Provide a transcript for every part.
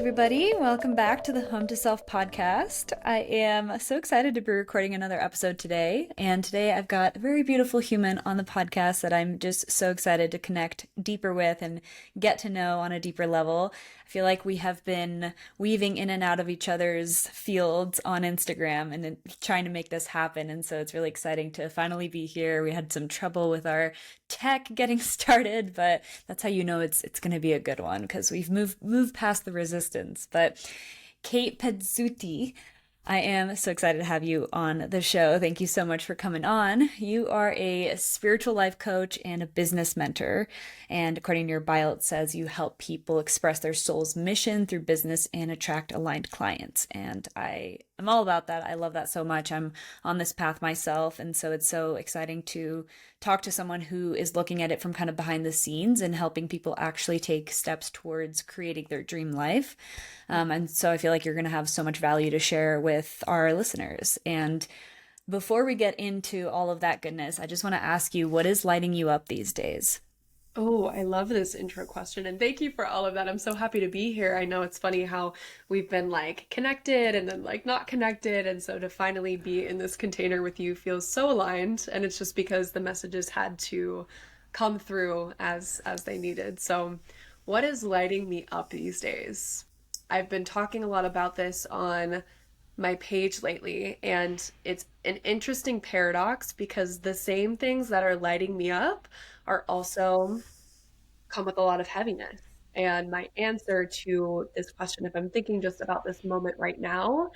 everybody. Welcome back to the Home to Self podcast. I am so excited to be recording another episode today. And today I've got a very beautiful human on the podcast that I'm just so excited to connect deeper with and get to know on a deeper level. I feel like we have been weaving in and out of each other's fields on Instagram and trying to make this happen. And so it's really exciting to finally be here. We had some trouble with our tech getting started, but that's how you know it's going to be a good one because we've moved past the resistance. But Kate Pezzuti, I am so excited to have you on the show. Thank you so much for coming on. You are a spiritual life coach and a business mentor. And according to your bio, it says you help people express their soul's mission through business and attract aligned clients. And I'm all about that. I love that so much. I'm on this path myself. And so it's so exciting to talk to someone who is looking at it from kind of behind the scenes and helping people actually take steps towards creating their dream life. And so I feel like you're going to have so much value to share with our listeners. And before we get into all of that goodness, I just want to ask you, what is lighting you up these days? Oh, I love this intro question. And thank you for all of that. I'm so happy to be here. I know it's funny how we've been like connected and then like not connected. And so to finally be in this container with you feels so aligned. And it's just because the messages had to come through as they needed. So what is lighting me up these days? I've been talking a lot about this on my page lately, and it's an interesting paradox because the same things that are lighting me up are also come with a lot of heaviness. And my answer to this question, if I'm thinking just about this moment right now,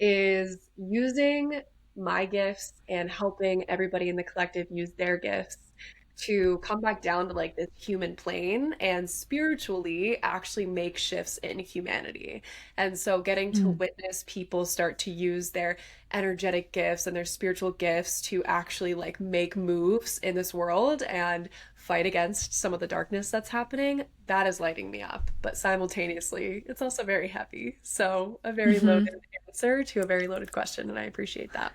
is using my gifts and helping everybody in the collective use their gifts to come back down to like this human plane and spiritually actually make shifts in humanity. And so getting to Mm. witness people start to use their energetic gifts and their spiritual gifts to actually like make moves in this world and fight against some of the darkness that's happening, that is lighting me up. But simultaneously, it's also very heavy. So a very Hmm. loaded answer to a very loaded question, and I appreciate that.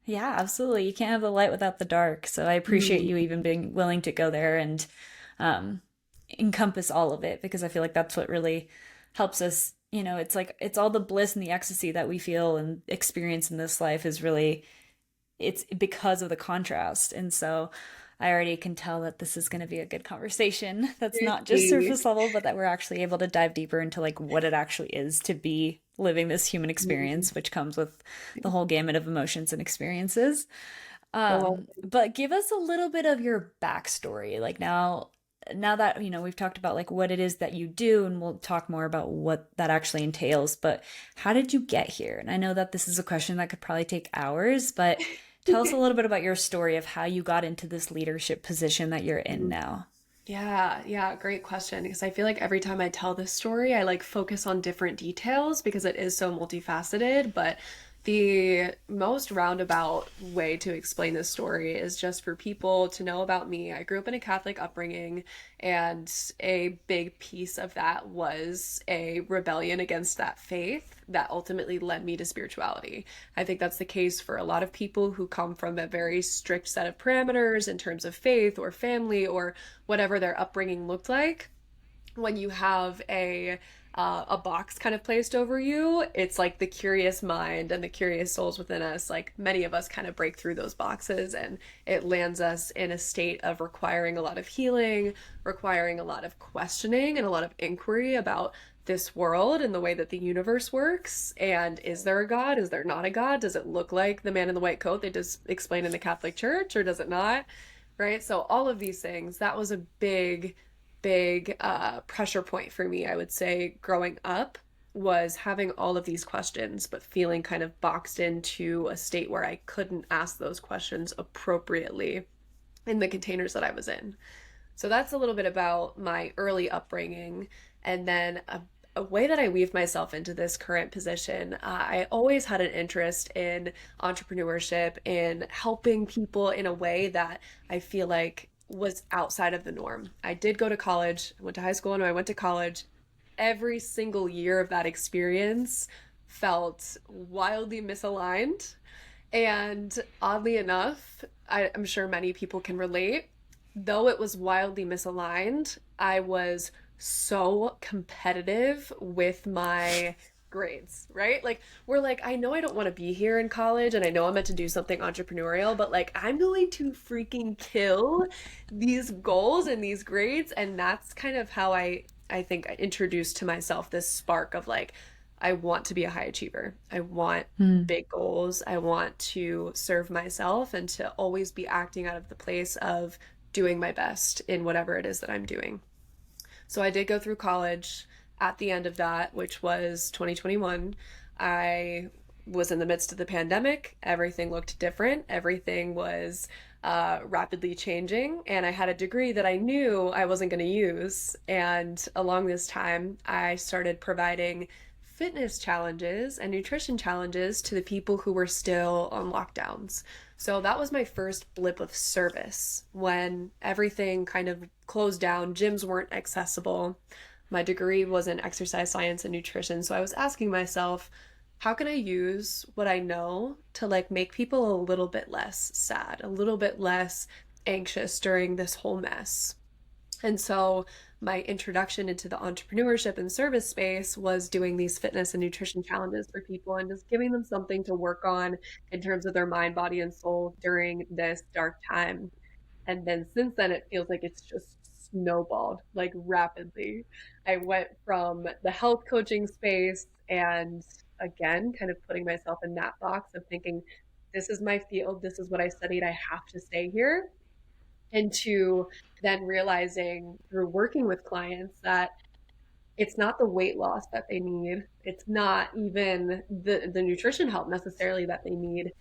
Yeah, absolutely. You can't have the light without the dark. So I appreciate Mm. you even being willing to go there and um, encompass all of it because I feel like that's what really helps us. It's like it's all the bliss and the ecstasy that we feel and experience in this life is really it's because of the contrast. And so I already can tell that this is going to be a good conversation that's not just Juicy. surface level, but that we're actually able to dive deeper into like what it actually is to be living this human Mm. experience, which comes with the whole gamut of emotions and experiences. I love But give us a little bit of your backstory. Like now that we've talked about like what it is that you do and we'll talk more about what that actually entails, but how did you get here? And I know that this is a question that could probably take hours, but tell us a little bit about your story of how you got into this leadership position that you're in it. now. Yeah, great question. Because I feel like every time I tell this story, I like focus on different details because it is so multifaceted. But the most roundabout way to explain this story is just for people to know about me. I grew up in a Catholic upbringing, and a big piece of that was a rebellion against that faith that ultimately led me to spirituality. I think that's the case for a lot of people who come from a very strict set of parameters in terms of faith or family or whatever their upbringing looked like. When you have a box kind of placed over you, it's like the curious mind and the curious souls within us, like many of us kind of break through those boxes, and it lands us in a state of requiring a lot of healing, requiring a lot of questioning and a lot of inquiry about this world and the way that the universe works. And is there a God? Is there not a God? Does it look like the man in the white coat they just explained in the Catholic Church, or does it not? Right? So all of these things, that was a big pressure point for me, I would say, growing up, was having all of these questions, but feeling kind of boxed into a state where I couldn't ask those questions appropriately in the containers that I was in. So that's a little bit about my early upbringing. And then a way that I weaved myself into this current position, I always had an interest in entrepreneurship, in helping people in a way that I feel like was outside of the norm. I did go to college, I went to high school and I went to college. Every single year of that experience felt wildly misaligned. And oddly enough, I'm sure many people can relate, though it was wildly misaligned, I was so competitive with my grades, right? Like we're like, I know I don't want to be here in college and I know I'm meant to do something entrepreneurial, but like I'm going to freaking kill these goals and these grades. And that's kind of how I think I introduced to myself this spark of like, I want to be a high achiever. I want Hmm. big goals. I want to serve myself and to always be acting out of the place of doing my best in whatever it is that I'm doing. So I did go through college at the end of that, which was 2021. I was in the midst of the pandemic. Everything looked different. Everything was rapidly changing. And I had a degree that I knew I wasn't going to use. And along this time, I started providing fitness challenges and nutrition challenges to the people who were still on lockdowns. So that was my first blip of service when everything kind of closed down, gyms weren't accessible. My degree was in exercise science and nutrition, so I was asking myself, how can I use what I know to like make people a little bit less sad, a little bit less anxious during this whole mess? And so my introduction into the entrepreneurship and service space was doing these fitness and nutrition challenges for people and just giving them something to work on in terms of their mind, body, and soul during this dark time. And then since then, it feels like it's just snowballed like rapidly. I went from the health coaching space and again, kind of putting myself in that box of thinking, this is my field, this is what I studied, I have to stay here, into then realizing through working with clients that it's not the weight loss that they need. It's not even the nutrition help necessarily that they need.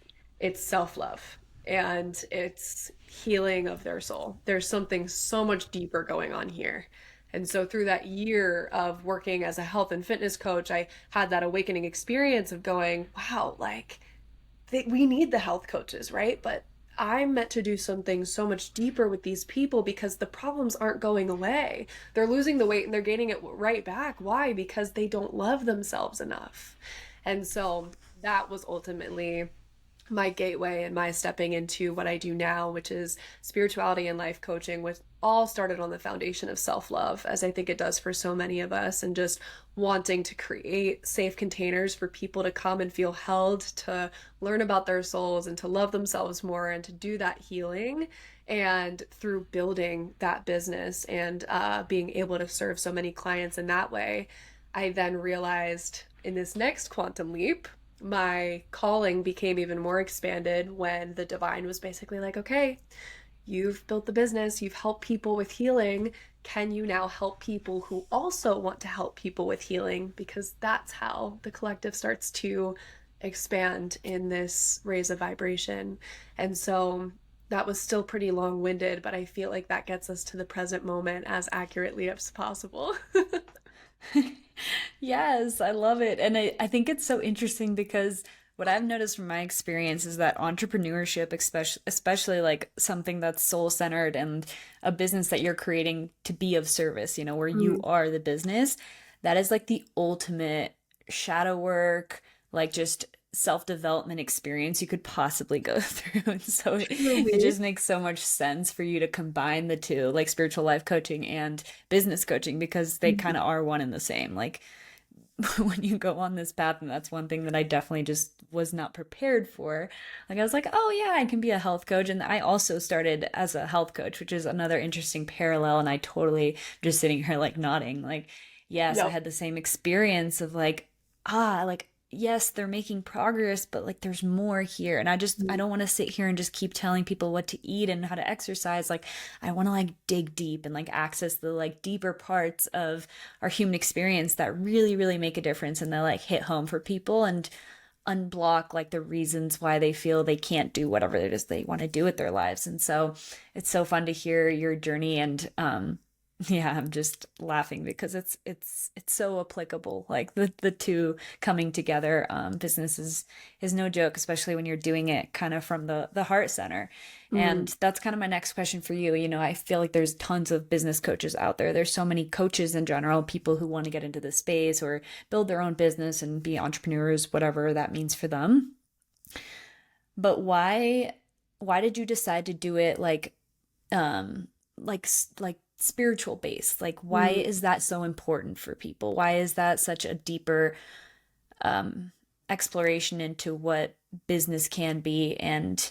It's self-love and it's healing of their soul. There's something so much deeper going on here. And so through that year of working as a health and fitness coach, I had that awakening experience of going, wow, like we need the health coaches, right? But I'm meant to do something so much deeper with these people because the problems aren't going away. They're losing the weight and they're gaining it right back. Why? Because they don't love themselves enough. And so that was ultimately my gateway and my stepping into what I do now, which is spirituality and life coaching, with all started on the foundation of self-love, as I think it does for so many of us, and just wanting to create safe containers for people to come and feel held, to learn about their souls and to love themselves more and to do that healing. And through building that business and being able to serve so many clients in that way, I then realized in this next quantum leap, my calling became even more expanded when the divine was basically like, okay, you've built the business, you've helped people with healing. Can you now help people who also want to help people with healing? Because that's how the collective starts to expand in this raise of vibration. And so that was still pretty long winded, but I feel like that gets us to the present moment as accurately as possible. Yes, I love it. And I think it's so interesting because what I've noticed from my experience is that entrepreneurship, especially like something that's soul centered and a business that you're creating to be of service, where you Mm, are the business, that is like the ultimate shadow work, like just self-development experience you could possibly go through. And so it truly. just makes so much sense for you to combine the two, like spiritual life coaching and business coaching, because they kind of are one and the same. Like when you go on this path, and that's one thing that I definitely just was not prepared for. Like I was like, oh yeah, I can be a health coach, and I also started as a health coach, which is another interesting parallel. And I totally just sitting here like nodding, like yes, I Yep. had the same experience of like like yes, they're making progress, but like there's more here. And I don't want to sit here and just keep telling people what to eat and how to exercise. Like I want to like dig deep and like access the like deeper parts of our human experience that really, really make a difference, and they like hit home for people and unblock like the reasons why they feel they can't do whatever it is they want to do with their lives. And so it's so fun to hear your journey. And yeah, I'm just laughing because it's so applicable. Like the two coming together. Business is no joke, especially when you're doing it kind of from the heart center. Mm. And that's kind of my next question for you. I feel like there's tons of business coaches out there. There's so many coaches in general, people who want to get into this space or build their own business and be entrepreneurs, whatever that means for them. But why did you decide to do it um like spiritual base. Like, why Mm, is that so important for people? Why is that such a deeper exploration into what business can be? And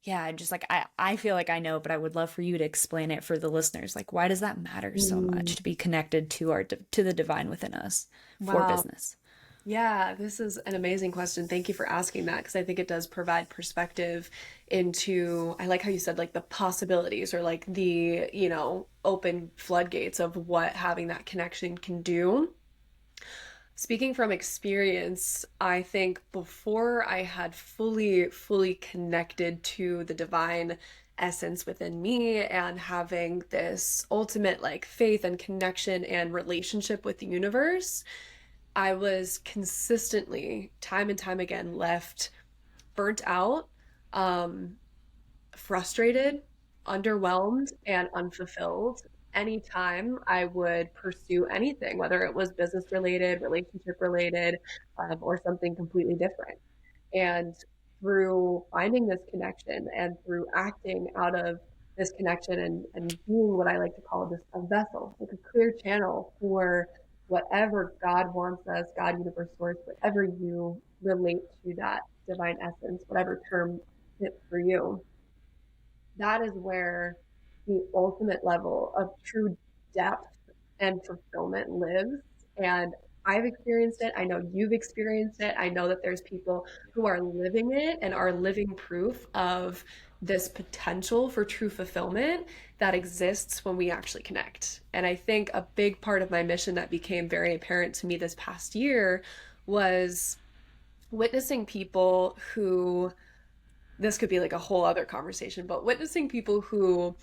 yeah, just like I feel like I know, but I would love for you to explain it for the listeners. Like, why does that matter so mm. much to be connected to our to the divine within us for Wow. business? Yeah, this is an amazing question. Thank you for asking that because I think it does provide perspective into, I like how you said like the possibilities or like the, open floodgates of what having that connection can do. Speaking from experience, I think before I had fully connected to the divine essence within me and having this ultimate like faith and connection and relationship with the universe, I was consistently, time and time again, left burnt out, um, frustrated, underwhelmed, and unfulfilled anytime I would pursue anything, whether it was business related, relationship related, or something completely different. And through finding this connection and through acting out of this connection and being what I like to call just a vessel, like a clear channel for whatever God wants us, God, universe, source, whatever you relate to that divine essence, whatever term fits for you, that is where the ultimate level of true depth and fulfillment lives. And I've experienced it. I know you've experienced it. I know that there's people who are living it and are living proof of this potential for true fulfillment that exists when we actually connect. And I think a big part of my mission that became very apparent to me this past year was witnessing people who, this could be like a whole other conversation, but witnessing people who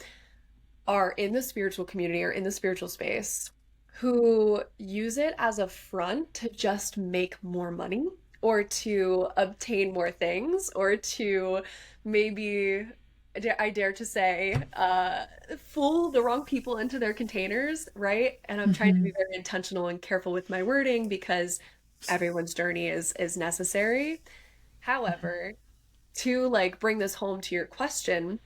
are in the spiritual community or in the spiritual space who use it as a front to just make more money or to obtain more things or to maybe, I dare to say, fool the wrong people into their containers, right? And I'm trying to be Hmm. very intentional and careful with my wording because everyone's journey is necessary. However, to like bring this home to your question,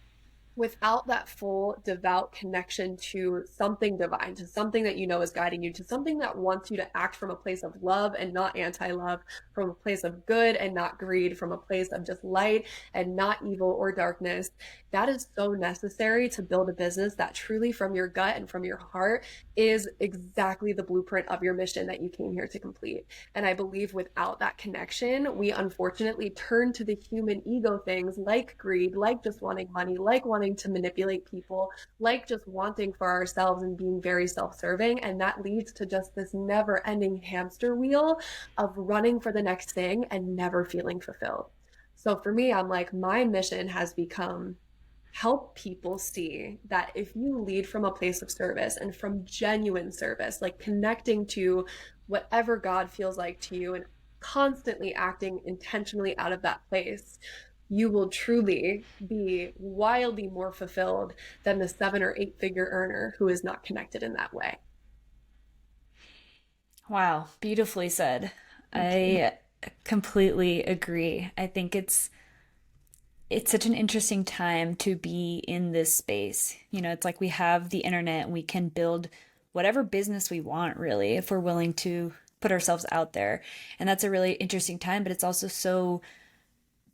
without that full devout connection to something divine, to something that you know is guiding you, to something that wants you to act from a place of love and not anti-love, from a place of good and not greed, from a place of just light and not evil or darkness, that is so necessary to build a business that truly from your gut and from your heart is exactly the blueprint of your mission that you came here to complete. And I believe without that connection, we unfortunately turn to the human ego things like greed, like just wanting money, like wanting to manipulate people, like just wanting for ourselves and being very self serving. And that leads to just this never ending hamster wheel of running for the next thing and never feeling fulfilled. So for me, I'm like, my mission has become help people see that if you lead from a place of service and from genuine service, like connecting to whatever God feels like to you and constantly acting intentionally out of that place, you will truly be wildly more fulfilled than the 7 or 8 figure earner who is not connected in that way. Wow, beautifully said. Thank you. I completely agree. I think it's such an interesting time to be in this space. You know, it's like we have the internet and we can build whatever business we want, really, if we're willing to put ourselves out there. And that's a really interesting time, but it's also so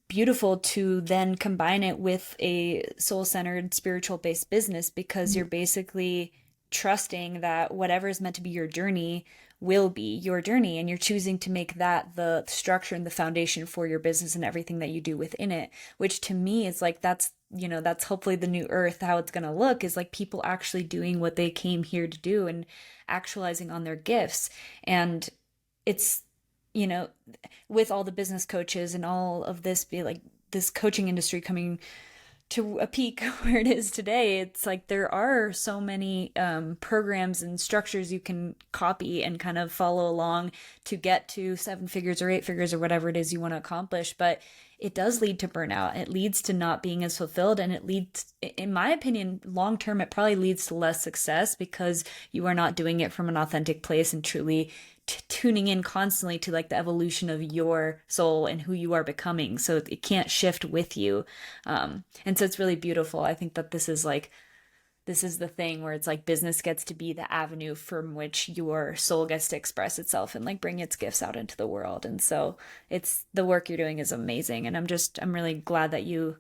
beautiful to then combine it with a soul-centered spiritual based business because you're basically trusting that whatever is meant to be your journey will be your journey, and you're choosing to make that the structure and the foundation for your business and everything that you do within it, which to me is like that's, you know, that's hopefully the new earth. How it's going to look is like people actually doing what they came here to do and actualizing on their gifts. And it's, you know, with all the business coaches and all of this be like this coaching industry coming to a peak where it is today, it's like there are so many programs and structures you can copy and kind of follow along to get to 7 figures or 8 figures or whatever it is you want to accomplish. But it does lead to burnout. It leads to not being as fulfilled. And it leads, in my opinion, long term, it probably leads to less success because you are not doing it from an authentic place and truly tuning in constantly to like the evolution of your soul and who you are becoming, so it can't shift with you. And so it's really beautiful. I think that this is like this is the thing where it's like business gets to be the avenue from which your soul gets to express itself and like bring its gifts out into the world. And so it's the work you're doing is amazing. And I'm really glad that you're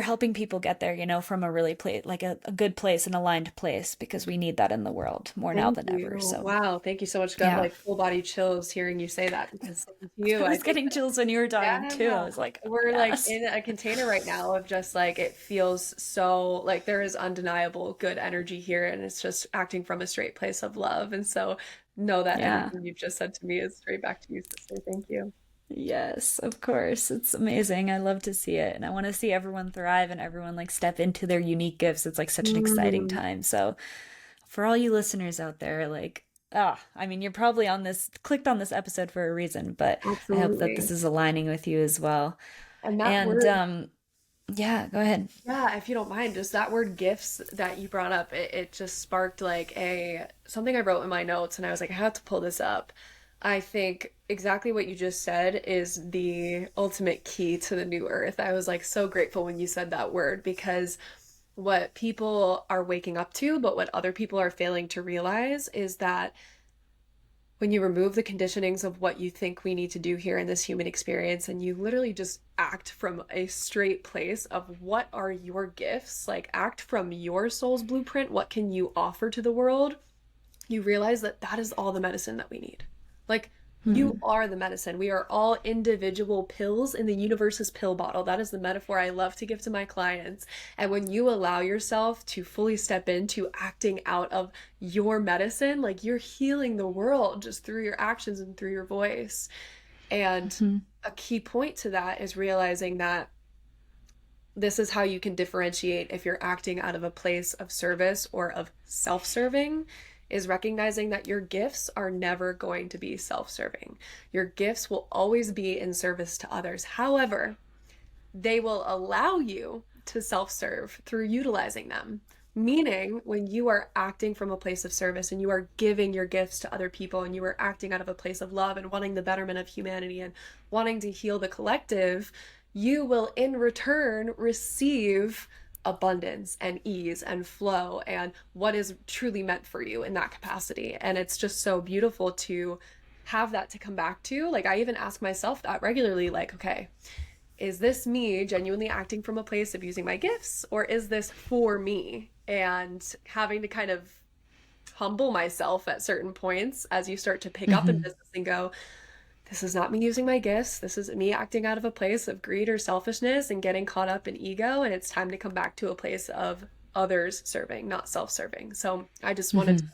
helping people get there, from a really like a good place, an aligned place, because we need that in the world more now Thank than ever. you. So Wow, thank you so much. Got yeah. like full body chills hearing you say that because thank you. I I was think getting chills when you were talking too. I yeah, was like, we're like yes. in a container right now of just like it feels so like there is undeniable good energy here, and it's just acting from a straight place of love. And so know that Yeah. everything you've just said to me is straight back to you, sister. Thank you. Yes, of course. It's amazing. I love to see it. And I want to see everyone thrive and everyone like step into their unique gifts. It's like such an exciting Mm, time. So, for all you listeners out there, like, I mean, you're probably clicked on this episode for a reason, but I hope that this absolutely. is aligning with you as well. And that And word, yeah, go ahead. yeah, if you don't mind, just that word gifts that you brought up, it just sparked like a something I wrote in my notes and I was like, I have to pull this up. I think exactly what you just said is the ultimate key to the new earth. I was like so grateful when you said that word because what people are waking up to, but what other people are failing to realize is that when you remove the conditionings of what you think we need to do here in this human experience and you literally just act from a straight place of what are your gifts, like act from your soul's blueprint, what can you offer to the world, you realize that that is all the medicine that we need. Like, you Hmm. are the medicine. We are all individual pills in the universe's pill bottle. That is the metaphor I love to give to my clients. And when you allow yourself to fully step into acting out of your medicine, like you're healing the world just through your actions and through your voice. And Hmm. a key point to that is realizing that this is how you can differentiate if you're acting out of a place of service or of self-serving is recognizing that your gifts are never going to be self-serving. Your gifts will always be in service to others. However, they will allow you to self-serve through utilizing them. Meaning, when you are acting from a place of service and you are giving your gifts to other people and you are acting out of a place of love and wanting the betterment of humanity and wanting to heal the collective, you will in return receive abundance and ease and flow and what is truly meant for you in that capacity. And it's just so beautiful to have that to come back to. Like, I even ask myself that regularly, like, okay, is this me genuinely acting from a place of using my gifts or is this for me? And having to kind of humble myself at certain points as you start to pick up in Hmm. business and go, this is not me using my gifts. This is me acting out of a place of greed or selfishness and getting caught up in ego. And it's time to come back to a place of others serving, not self serving. So I just wanted Hmm.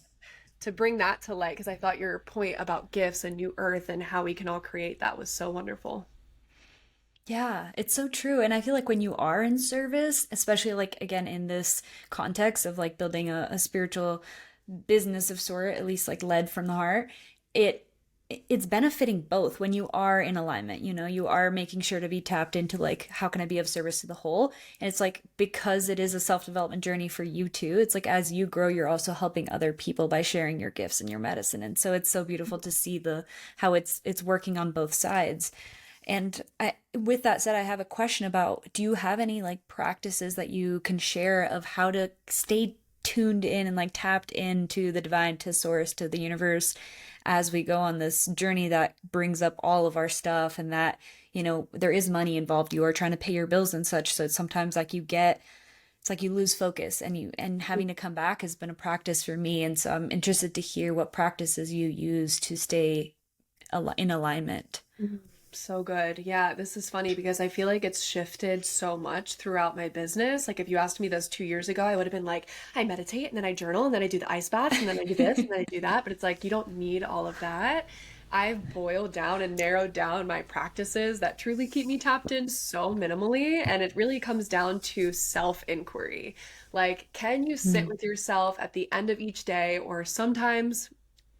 to bring that to light because I thought your point about gifts and new earth and how we can all create that was so wonderful. Yeah, it's so true. And I feel like when you are in service, especially like again in this context of like building a spiritual business of sort, at least like led from the heart, it it's benefiting both when you are in alignment. You are making sure to be tapped into like how can I be of service to the whole? And it's like because it is a self-development journey for you too, it's like as you grow, you're also helping other people by sharing your gifts and your medicine. And so it's so beautiful to see the how it's working on both sides. And with that said, I have a question about do you have any like practices that you can share of how to stay tuned in and like tapped into the divine, to source, to the universe as we go on this journey that brings up all of our stuff and that, there is money involved. You are trying to pay your bills and such. So it's sometimes like it's like you lose focus and having to come back has been a practice for me. And so I'm interested to hear what practices you use to stay in alignment. Mhm. So good. Yeah, this is funny because I feel like it's shifted so much throughout my business. Like if you asked me this 2 years ago, I would have been like, I meditate and then I journal and then I do the ice baths and then I do this and then I do that. But it's like you don't need all of that. I've boiled down and narrowed down my practices that truly keep me tapped in so minimally. And it really comes down to self-inquiry. Like, can you sit Mm. with yourself at the end of each day, or sometimes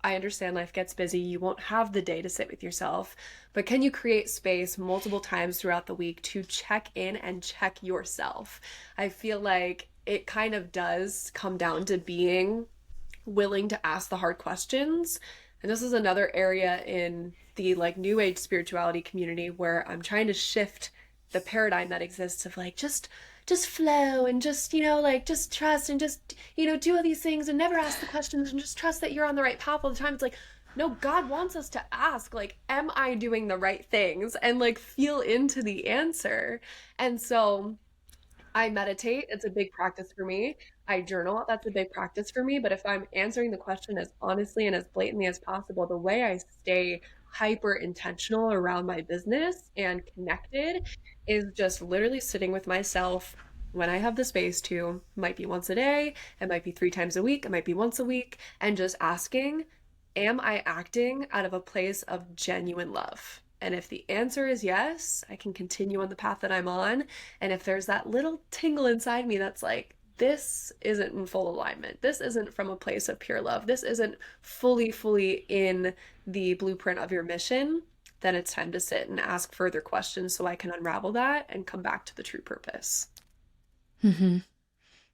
I understand life gets busy. You won't have the day to sit with yourself, but can you create space multiple times throughout the week to check in and check yourself? I feel like it kind of does come down to being willing to ask the hard questions. And this is another area in the like new age spirituality community where I'm trying to shift the paradigm that exists of like just just flow and just, like just trust and just, do all these things and never ask the questions and just trust that you're on the right path all the time. It's like, no, God wants us to ask, like, am I doing the right things? And like feel into the answer. And so I meditate. It's a big practice for me. I journal. That's a big practice for me. But if I'm answering the question as honestly and as blatantly as possible, the way I stay hyper intentional around my business and connected is just literally sitting with myself when I have the space to. Might be once a day, it might be 3 times a week, it might be once a week, and just asking, am I acting out of a place of genuine love? And if the answer is yes, I can continue on the path that I'm on. And if there's that little tingle inside me that's like, this isn't in full alignment, this isn't from a place of pure love, this isn't fully in the blueprint of your mission, then it's time to sit and ask further questions so I can unravel that and come back to the true purpose. Hmm.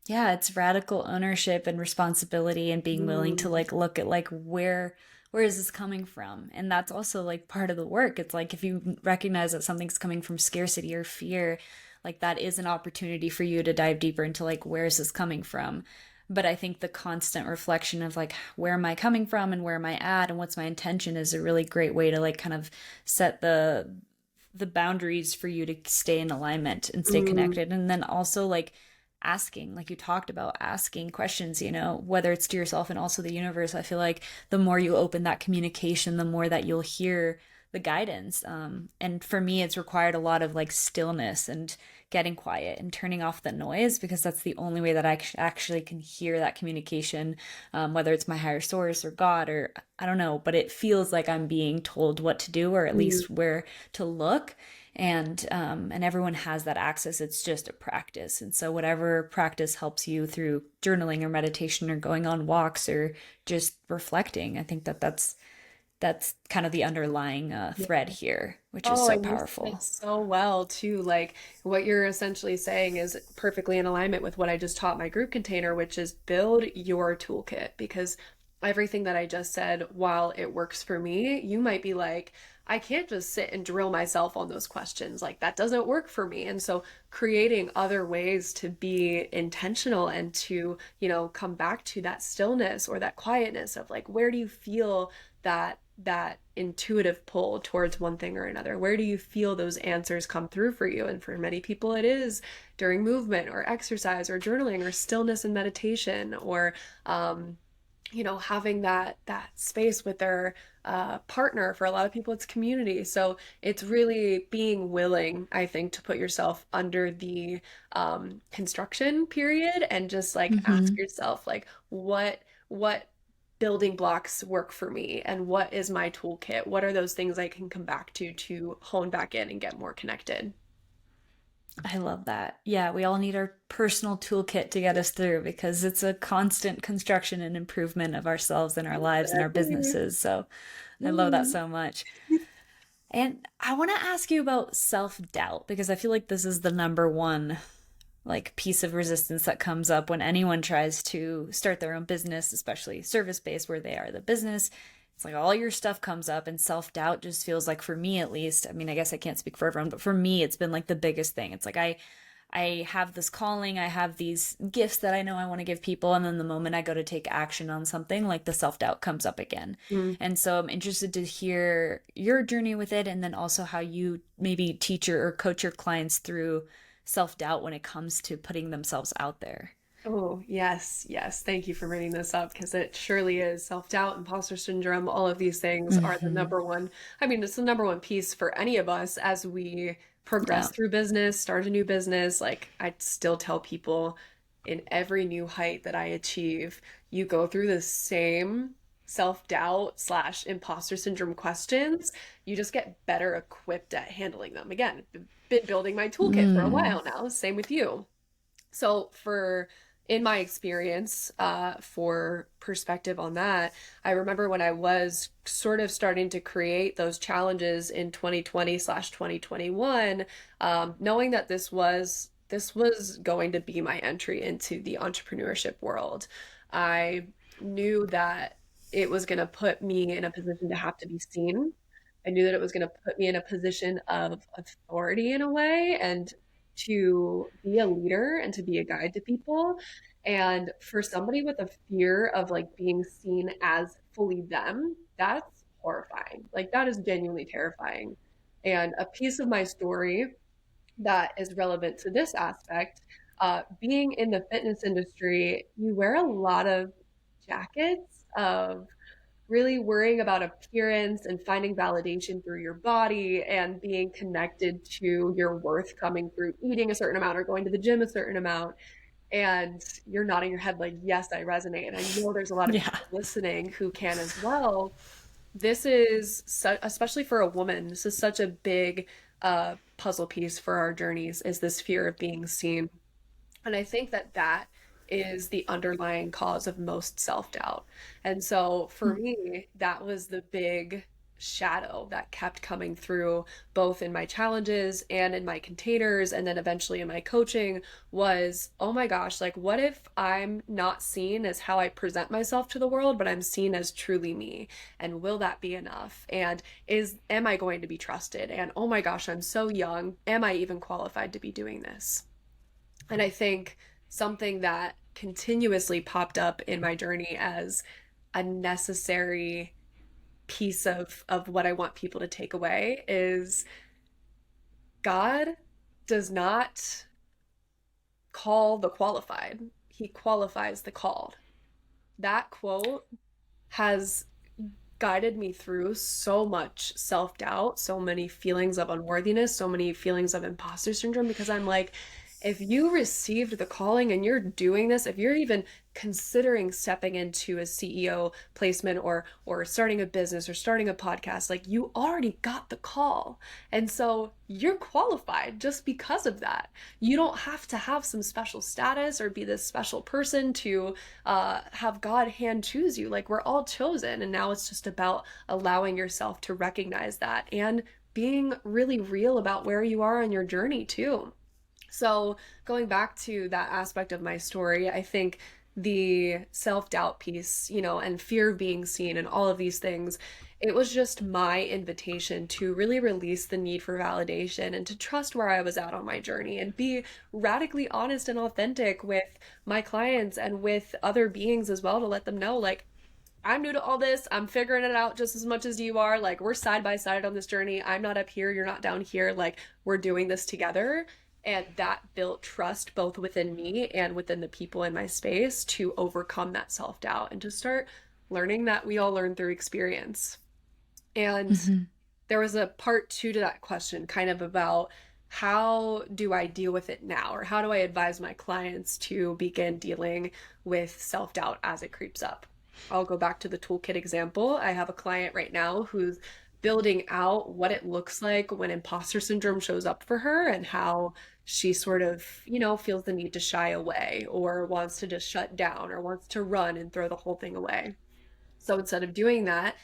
Yeah, it's radical ownership and responsibility and being willing to Mm, like look at like where is this coming from? And that's also like part of the work. It's like if you recognize that something's coming from scarcity or fear, like that is an opportunity for you to dive deeper into like where is this coming from? But I think the constant reflection of like where am I coming from and where am I at and what's my intention is a really great way to like kind of set the boundaries for you to stay in alignment and stay mm, connected. And then also like asking, like you talked about, asking questions, whether it's to yourself and also the universe. I feel like the more you open that communication, the more that you'll hear the guidance. And for me, it's required a lot of like stillness and getting quiet and turning off the noise because that's the only way that I actually can hear that communication, whether it's my higher source or God or I don't know, but it feels like I'm being told what to do or at mm. least where to look. And everyone has that access. It's just a practice, and so whatever practice helps you through journaling or meditation or going on walks or just reflecting, I think that that's kind of the underlying thread here, which is Oh, so and you said it powerful. so well too. Like what you're essentially saying is perfectly in alignment with what I just taught my group container, which is build your toolkit. Because everything that I just said, while it works for me, you might be like, I can't just sit and drill myself on those questions. Like that doesn't work for me. And so creating other ways to be intentional and to, come back to that stillness or that quietness of like, where do you feel that intuitive pull towards one thing or another? Where do you feel those answers come through for you? And for many people, it is during movement or exercise or journaling or stillness and meditation or, having that space with their partner. For a lot of people, it's community. So it's really being willing, I think, to put yourself under the construction period and just like ask Hmm. yourself, like, what building blocks work for me and what is my toolkit? What are those things I can come back to hone back in and get more connected? I love that. Yeah, we all need our personal toolkit to get us through because it's a constant construction and improvement of ourselves and our lives and our Exactly. businesses. So I love that Mm. so much. And I want to ask you about self-doubt because I feel like this is the number one like piece of resistance that comes up when anyone tries to start their own business, especially service-based where they are the business. It's like all your stuff comes up and self-doubt just feels like for me at least, I mean, I guess I can't speak for everyone, but for me it's been like the biggest thing. It's like I have this calling, I have these gifts that I know I want to give people, and then the moment I go to take action on something, like the self doubt comes up again. Mm. And so I'm interested to hear your journey with it, and then also how you maybe teach or coach your clients through self doubt when it comes to putting themselves out there. Oh, yes, yes. Thank you for bringing this up because it surely is. Self-doubt, imposter syndrome, all of these things are the Mm-hmm. number one. I mean, it's the number one piece for any of us as we Yeah. progress through business, start a new business. Like I still tell people in every new height that I achieve, you go through the same self-doubt slash imposter syndrome questions. You just get better equipped at handling them. Again, been building my toolkit for a Mm. while now. Same with you. So for in my experience, for perspective on that, I remember when I was sort of starting to create those challenges in 2020 slash 2021, knowing that this was going to be my entry into the entrepreneurship world. I knew that it was going to put me in a position to have to be seen. I knew that it was going to put me in a position of authority in a way, and to be a leader and to be a guide to people. And for somebody with a fear of like being seen as fully them, that's horrifying. Like that is genuinely terrifying. And a piece of my story that is relevant to this aspect, being in the fitness industry, you wear a lot of jackets of really worrying about appearance and finding validation through your body and being connected to your worth coming through eating a certain amount or going to the gym a certain amount. And you're nodding your head like, yes, I resonate. And I know there's a lot of Yeah. people listening who can as well. This is, especially for a woman, this is such a big puzzle piece for our journeys, is this fear of being seen. And I think that that is the underlying cause of most self-doubt. And so for me, that was the big shadow that kept coming through both in my challenges and in my containers and then eventually in my coaching was, oh my gosh, like what if I'm not seen as how I present myself to the world, but I'm seen as truly me? And will that be enough? And am I going to be trusted? And oh my gosh, I'm so young. Am I even qualified to be doing this? And I think something that continuously popped up in my journey as a necessary piece of what I want people to take away is God does not call the qualified, He qualifies the called. That quote has guided me through so much self doubt, so many feelings of unworthiness, so many feelings of imposter syndrome because I'm like, if you received the calling and you're doing this, if you're even considering stepping into a CEO placement or starting a business or starting a podcast, like you already got the call. And so you're qualified just because of that. You don't have to have some special status or be this special person to have God hand choose you. Like we're all chosen. And now it's just about allowing yourself to recognize that and being really real about where you are on your journey too. So, going back to that aspect of my story, I think the self doubt piece, and fear of being seen and all of these things, it was just my invitation to really release the need for validation and to trust where I was at on my journey and be radically honest and authentic with my clients and with other beings as well to let them know, like, I'm new to all this. I'm figuring it out just as much as you are. Like, we're side by side on this journey. I'm not up here. You're not down here. Like, we're doing this together. And that built trust both within me and within the people in my space to overcome that self doubt and to start learning that we all learn through experience. And Mm-hmm. there was a part two to that question, kind of about how do I deal with it now? Or how do I advise my clients to begin dealing with self doubt as it creeps up? I'll go back to the toolkit example. I have a client right now who's building out what it looks like when imposter syndrome shows up for her and how she sort of, feels the need to shy away or wants to just shut down or wants to run and throw the whole thing away. So instead of doing that,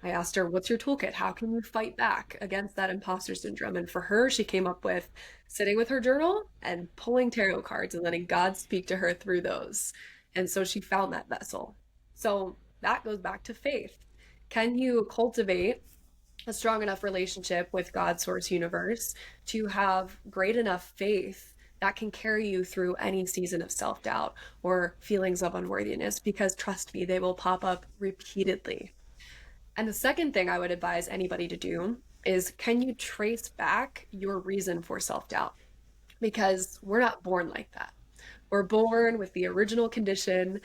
I asked her, what's your toolkit? How can you fight back against that imposter syndrome? And for her, she came up with sitting with her journal and pulling tarot cards and letting God speak to her through those. And so she found that vessel. So that goes back to faith. Can you cultivate a strong enough relationship with God, source, universe to have great enough faith that can carry you through any season of self doubt or feelings of unworthiness? Because trust me, they will pop up repeatedly. And the second thing I would advise anybody to do is, can you trace back your reason for self doubt? Because we're not born like that. We're born with the original condition.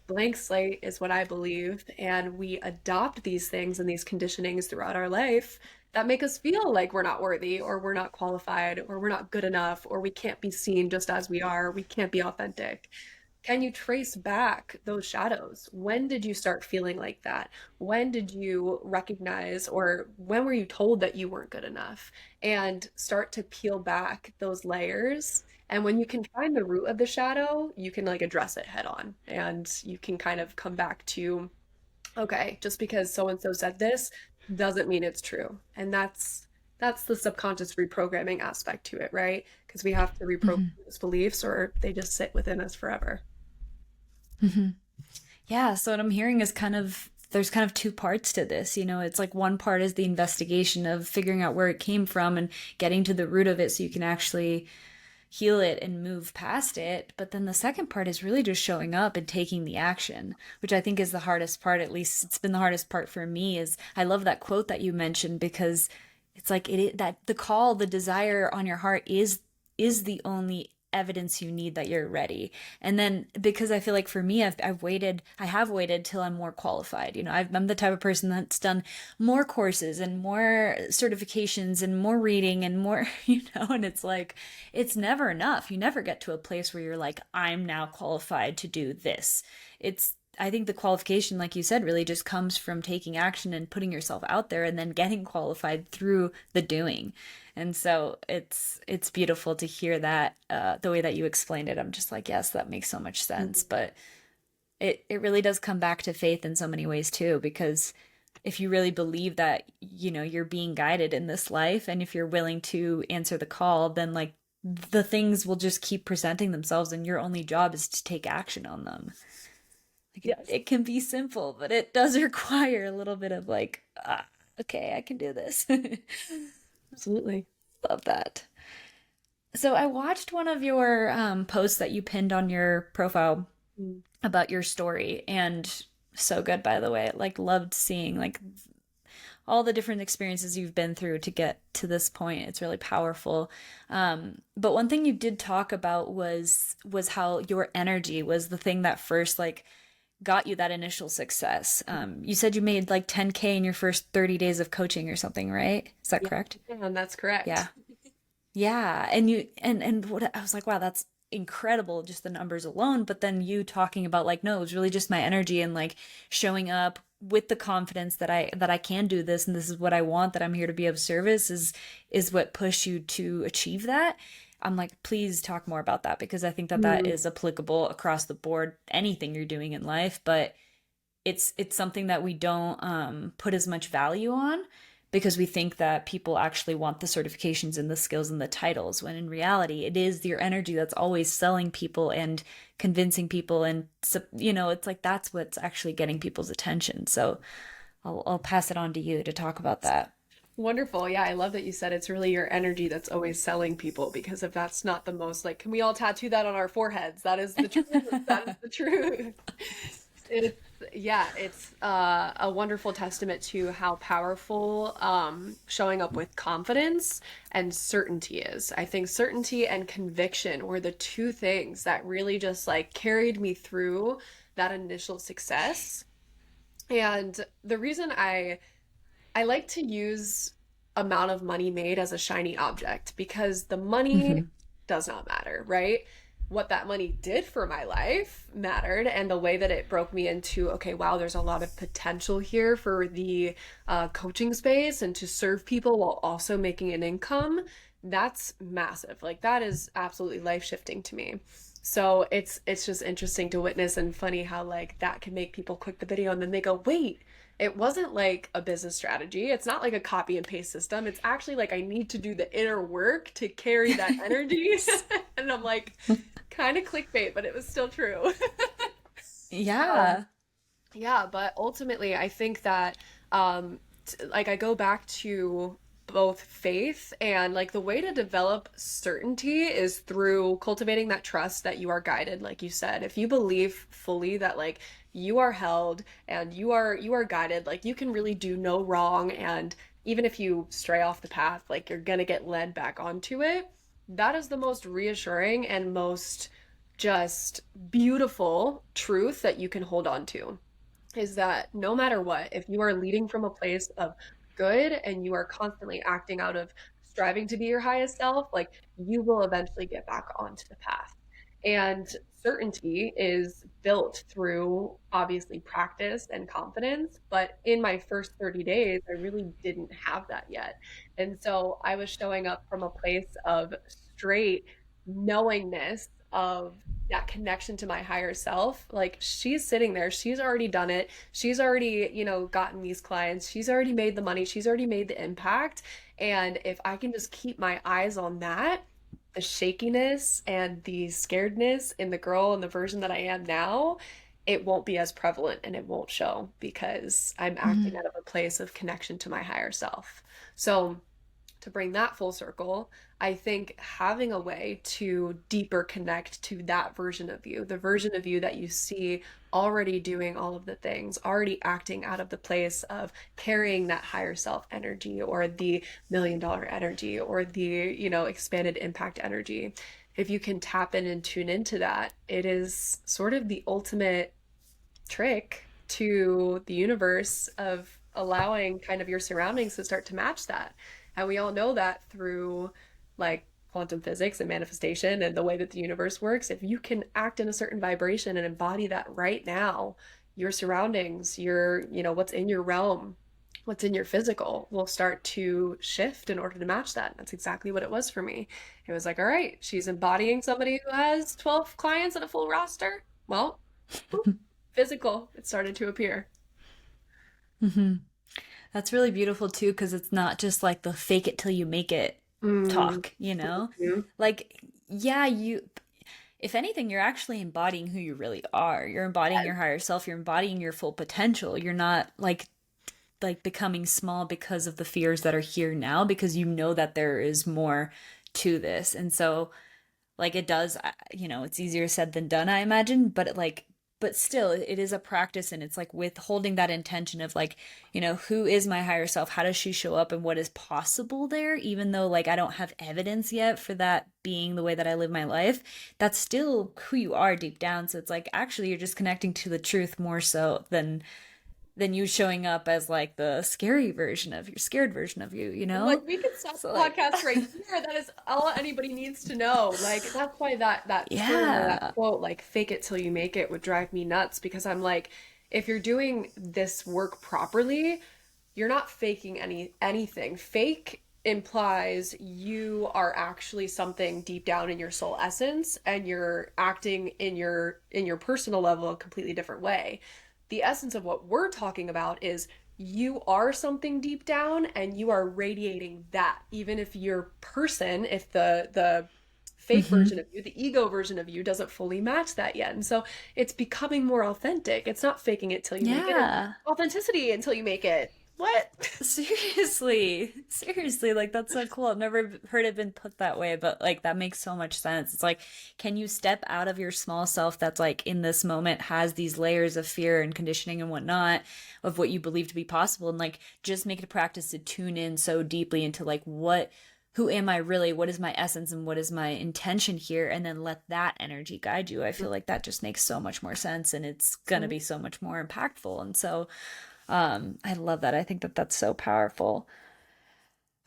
Blank slate is what I believe. And we adopt these things and these conditionings throughout our life that make us feel like we're not worthy or we're not qualified or we're not good enough or we can't be seen just as we are. We can't be authentic. Can you trace back those shadows? When did you start feeling like that? When did you recognize, or when were you told that you weren't good enough? And start to peel back those layers. And when you can find the root of the shadow, you can like address it head on and you can kind of come back to, okay, just because so and so said this doesn't mean it's true. And that's the subconscious reprogramming aspect to it, right? Because we have to reprogram Mm-hmm. those beliefs or they just sit within us forever. Mm-hmm. Yeah, so what I'm hearing is there's kind of two parts to this. It's like one part is the investigation of figuring out where it came from and getting to the root of it so you can actually heal it and move past it. But then the second part is really just showing up and taking the action, which I think is the hardest part. At least it's been the hardest part for me. Is I love that quote that you mentioned, because it's like that the call, the desire on your heart is the only evidence you need that you're ready. And then, because I feel like for me, I have waited till I'm more qualified. I'm the type of person that's done more courses and more certifications and more reading and more, and it's like, it's never enough. You never get to a place where you're like, I'm now qualified to do this. I think the qualification, like you said, really just comes from taking action and putting yourself out there and then getting qualified through the doing. And so it's beautiful to hear that, the way that you explained it. I'm just like, yes, that makes so much sense. Mhm. But it really does come back to faith in so many ways too, because if you really believe that, you're being guided in this life, and if you're willing to answer the call, then like the things will just keep presenting themselves, and your only job is to take action on them. Like Yes, it can be simple, but it does require a little bit of like, okay, I can do this. absolutely. Love that. So I watched one of your posts that you pinned on your profile Mm. about your story, and so good, by the way. Like, loved seeing like all the different experiences you've been through to get to this point. It's really powerful. But one thing you did talk about was how your energy was the thing that first like got you that initial success. You said you made like 10K in your first 30 days of coaching or something, right? Is that Yeah, correct? and that's correct. Yeah. Yeah, and you and what I was like, wow, that's incredible, just the numbers alone. But then you talking about like, no, it was really just my energy and like showing up with the confidence that I can do this, and this is what I want, that I'm here to be of service, is what pushed you to achieve that. I'm like, please talk more about that, because I think that that Mm. is applicable across the board, anything you're doing in life, but it's something that we don't put as much value on, because we think that people actually want the certifications and the skills and the titles, when in reality it is your energy that's always selling people and convincing people, and it's like that's what's actually getting people's attention. So I'll pass it on to you to talk about that. Wonderful. Yeah, I love that you said it's really your energy that's always selling people, because if that's not the most like, can we all tattoo that on our foreheads? That is the truth. That is the truth. It's yeah, it's a wonderful testament to how powerful showing up with confidence and certainty is. I think certainty and conviction were the two things that really just like carried me through that initial success. And the reason I like to use amount of money made as a shiny object, because the money Hmm. does not matter, right? What that money did for my life mattered, and the way that it broke me into, okay, wow, there's a lot of potential here for the coaching space and to serve people while also making an income. That's massive. Like that is absolutely life shifting to me. So it's just interesting to witness, and funny how like that can make people click the video and then they go, wait, it wasn't like a business strategy. It's not like a copy and paste system. It's actually like I need to do the inner work to carry that energy. And I'm like, kind of clickbait, but it was still true. Um, Yeah. yeah, but ultimately, I think that like I go back to both faith and like the way to develop certainty is through cultivating that trust that you are guided, like you said. If you believe fully that like you are held and you are guided, like you can really do no wrong, and even if you stray off the path, like you're gonna get led back onto it. That is the most reassuring and most just beautiful truth that you can hold on to, is that no matter what, if you are leading from a place of good and you are constantly acting out of striving to be your highest self, like you will eventually get back onto the path. And certainty is built through obviously practice and confidence. But in my first 30 days, I really didn't have that yet. And so I was showing up from a place of straight knowingness of that connection to my higher self. Like she's sitting there, she's already done it. She's already, gotten these clients. She's already made the money. She's already made the impact. And if I can just keep my eyes on that, the shakiness and the scaredness in the girl and the version that I am now, it won't be as prevalent and it won't show, because I'm acting Mhm. out of a place of connection to my higher self. So to bring that full circle, I think having a way to deeper connect to that version of you, the version of you that you see already doing all of the things, already acting out of the place of carrying that higher self energy or the $1 million energy or the, expanded impact energy. If you can tap in and tune into that, it is sort of the ultimate trick to the universe of allowing kind of your surroundings to start to match that. And we all know that through like quantum physics and manifestation and the way that the universe works. If you can act in a certain vibration and embody that right now, your surroundings, what's in your realm, what's in your physical will start to shift in order to match that. That's exactly what it was for me. It was like, all right, she's embodying somebody who has 12 clients and a full roster. Well, physical, it started to appear. Hmm. That's really beautiful too, because it's not just like the fake it till you make it Mm. talk, you know? Mhm. Like, yeah, if anything, you're actually embodying who you really are. You're embodying your higher self, you're embodying your full potential. You're not like becoming small because of the fears that are here now, because you know that there is more to this. And so like it does, it's easier said than done, I imagine, but still it is a practice, and it's like with holding that intention of like, who is my higher self, how does she show up, and what is possible there, even though like I don't have evidence yet for that being the way that I live my life. That's still who you are deep down. So it's like actually you're just connecting to the truth more so than you showing up as like the scary version of your scared version of you, you Like know? we could stop So the like podcast right here. That is all anybody needs to know. Like that's why that term or that yeah. quote, like fake it till you make it, would drive me nuts because I'm like, if you're doing this work properly, you're not faking anything. Fake implies you are actually something deep down in your soul essence and you're acting in your personal level a completely different way. The essence of what we're talking about is you are something deep down and you are radiating that, even if your person, if the fake Hmm. version of you, the ego version of you doesn't fully match that yet. And so it's becoming more authentic. It's not faking it till you make it. It's Yeah. authenticity until you make it. What? Seriously, seriously, like that's so cool. I've never heard it been put that way, but like that makes so much sense. It's like, can you step out of your small self that's like in this moment has these layers of fear and conditioning and whatnot of what you believe to be possible, and like just make it a practice to tune in so deeply into like who am I really? What is my essence and what is my intention here? And then let that energy guide you. I feel like that just makes so much more sense, and it's gonna be so much more impactful. And so I love that. I think that that's so powerful.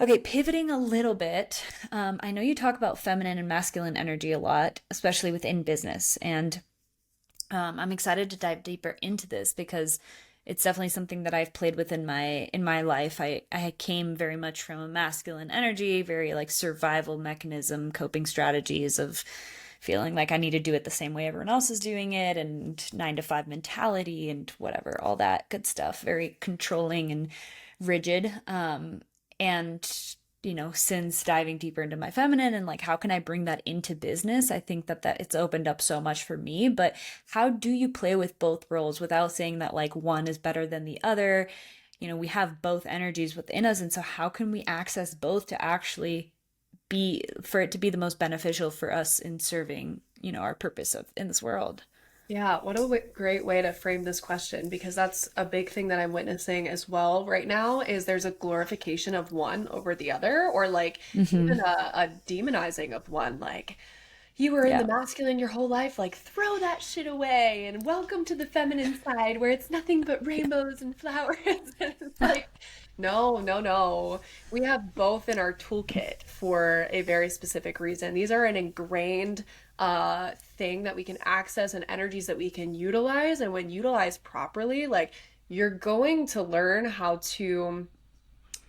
Okay, pivoting a little bit. I know you talk about feminine and masculine energy a lot, especially within business, and I'm excited to dive deeper into this because it's definitely something that I've played with in my life. I came very much from a masculine energy, very like survival mechanism, coping strategies of feeling like I need to do it the same way everyone else is doing it, and 9 to 5 mentality and whatever, all that good stuff. Very controlling and rigid. And since diving deeper into my feminine and like how can I bring that into business, I think that it's opened up so much for me. But how do you play with both roles without saying that like one is better than the other? We have both energies within us, and so how can we access both to actually be for it to be the most beneficial for us in serving, our purpose of in this world? Yeah, what a great way to frame this question because that's a big thing that I'm witnessing as well right now is there's a glorification of one over the other or like even Hmm. a demonizing of one like you were in the Yeah. masculine your whole life like throw that shit away and welcome to the feminine side where it's nothing but rainbows and flowers and it's like no, no, no. We have both in our toolkit for a very specific reason. These are an ingrained thing that we can access and energies that we can utilize. And when utilized properly, like you're going to learn how to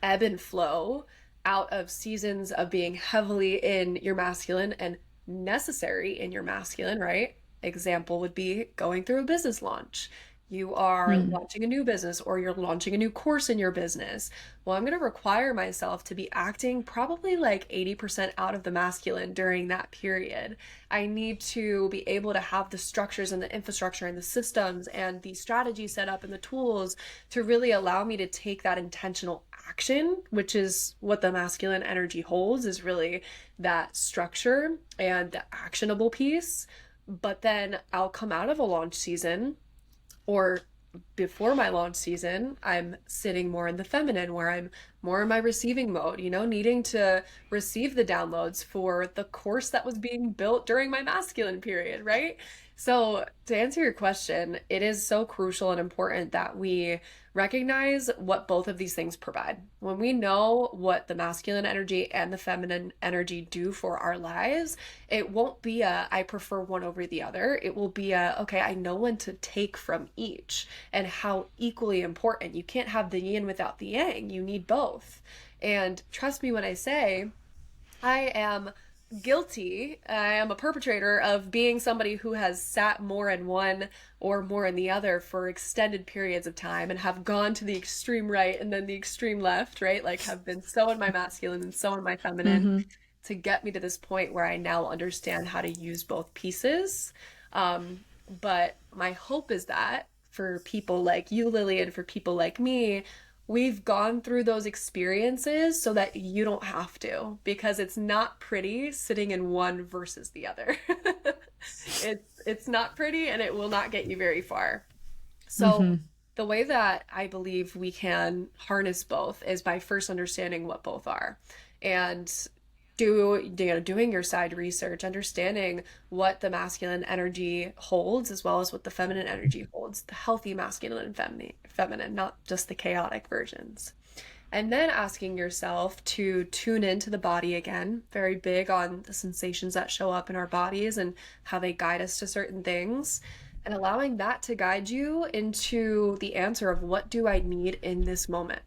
ebb and flow out of seasons of being heavily in your masculine and necessary in your masculine, right? Example would be going through a business launch. You are Mm. launching a new business or you're launching a new course in your business. Well, I'm going to require myself to be acting probably like 80% out of the masculine during that period. I need to be able to have the structures and the infrastructure and the systems and the strategy set up and the tools to really allow me to take that intentional action, which is what the masculine energy holds, is really that structure and the actionable piece. But then I'll come out of a launch season, or before my launch season, I'm sitting more in the feminine, where I'm more in my receiving mode, needing to receive the downloads for the course that was being built during my masculine period, right? So, to answer your question, it is so crucial and important that we recognize what both of these things provide. When we know what the masculine energy and the feminine energy do for our lives, it won't be a I prefer one over the other. It will be a okay, I know when to take from each and how equally important. You can't have the yin without the yang. You need both. And trust me when I say I am guilty. I am a perpetrator of being somebody who has sat more in one or more in the other for extended periods of time and have gone to the extreme right and then the extreme left, right? Like have been so in my masculine and so in my feminine Mm-hmm. to get me to this point where I now understand how to use both pieces. Um, but my hope is that for people like you, Lily, and for people like me, we've gone through those experiences so that you don't have to, because it's not pretty sitting in one versus the other. It's not pretty and it will not get you very far. So Mm-hmm. the way that I believe we can harness both is by first understanding what both are, and doing your side research, understanding what the masculine energy holds as well as what the feminine energy holds, the healthy masculine and feminine, not just the chaotic versions. And then asking yourself to tune into the body again, very big on the sensations that show up in our bodies and how they guide us to certain things, and allowing that to guide you into the answer of what do I need in this moment,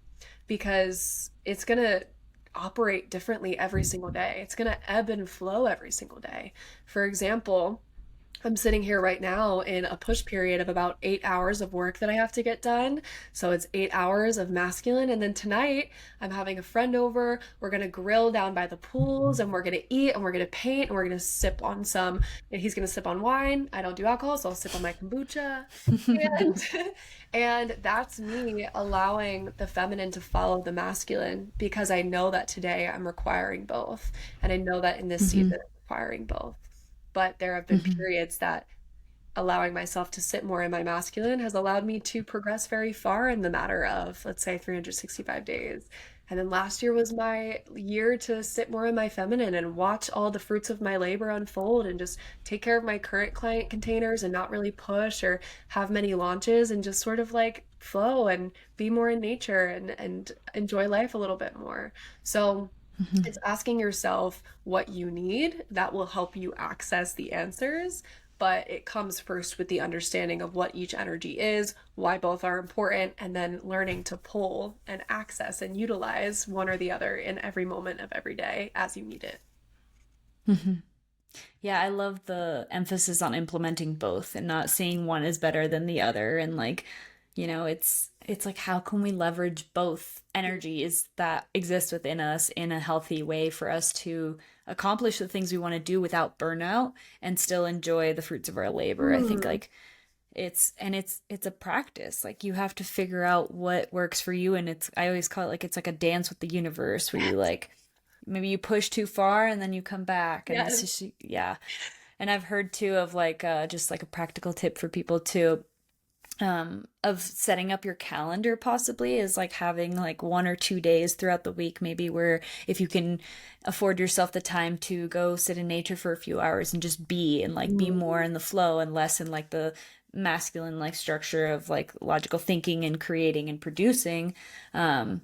because it's going to operate differently every single day. It's going to ebb and flow every single day. For example, I'm sitting here right now in a push period of about 8 hours of work that I have to get done. So it's 8 hours of masculine. And then tonight, I'm having a friend over. We're going to grill down by the pools and we're going to eat and we're going to paint and we're going to sip on some. And he's going to sip on wine. I don't do alcohol, so I'll sip on my kombucha. And, and that's me allowing the feminine to follow the masculine, because I know that today I'm requiring both. And I know that in this season, Mm-hmm. I'm requiring both. But there have been Mm-hmm. periods that allowing myself to sit more in my masculine has allowed me to progress very far in the matter of, let's say, 365 days. And then last year was my year to sit more in my feminine and watch all the fruits of my labor unfold and just take care of my current client containers and not really push or have many launches and just sort of like flow and be more in nature and enjoy life a little bit more. So Mm-hmm. it's asking yourself what you need that will help you access the answers, but it comes first with the understanding of what each energy is, why both are important, and then learning to pull and access and utilize one or the other in every moment of every day as you need it. Mm-hmm. Yeah, I love the emphasis on implementing both and not seeing one as better than the other. And like, it's like how can we leverage both energies that exist within us in a healthy way for us to accomplish the things we want to do without burnout and still enjoy the fruits of our labor. I think Mm, like it's a practice. Like you have to figure out what works for you, and it's I always call it like it's like a dance with the universe where you yes. like maybe you push too far and then you come back, and it's Yes. just yeah. And I've heard too of like just like a practical tip for people too, of setting up your calendar possibly is like having like 1 or 2 days throughout the week maybe where if you can afford yourself the time to go sit in nature for a few hours and just be and like be more Mm, in the flow and less in like the masculine like structure of like logical thinking and creating and producing. um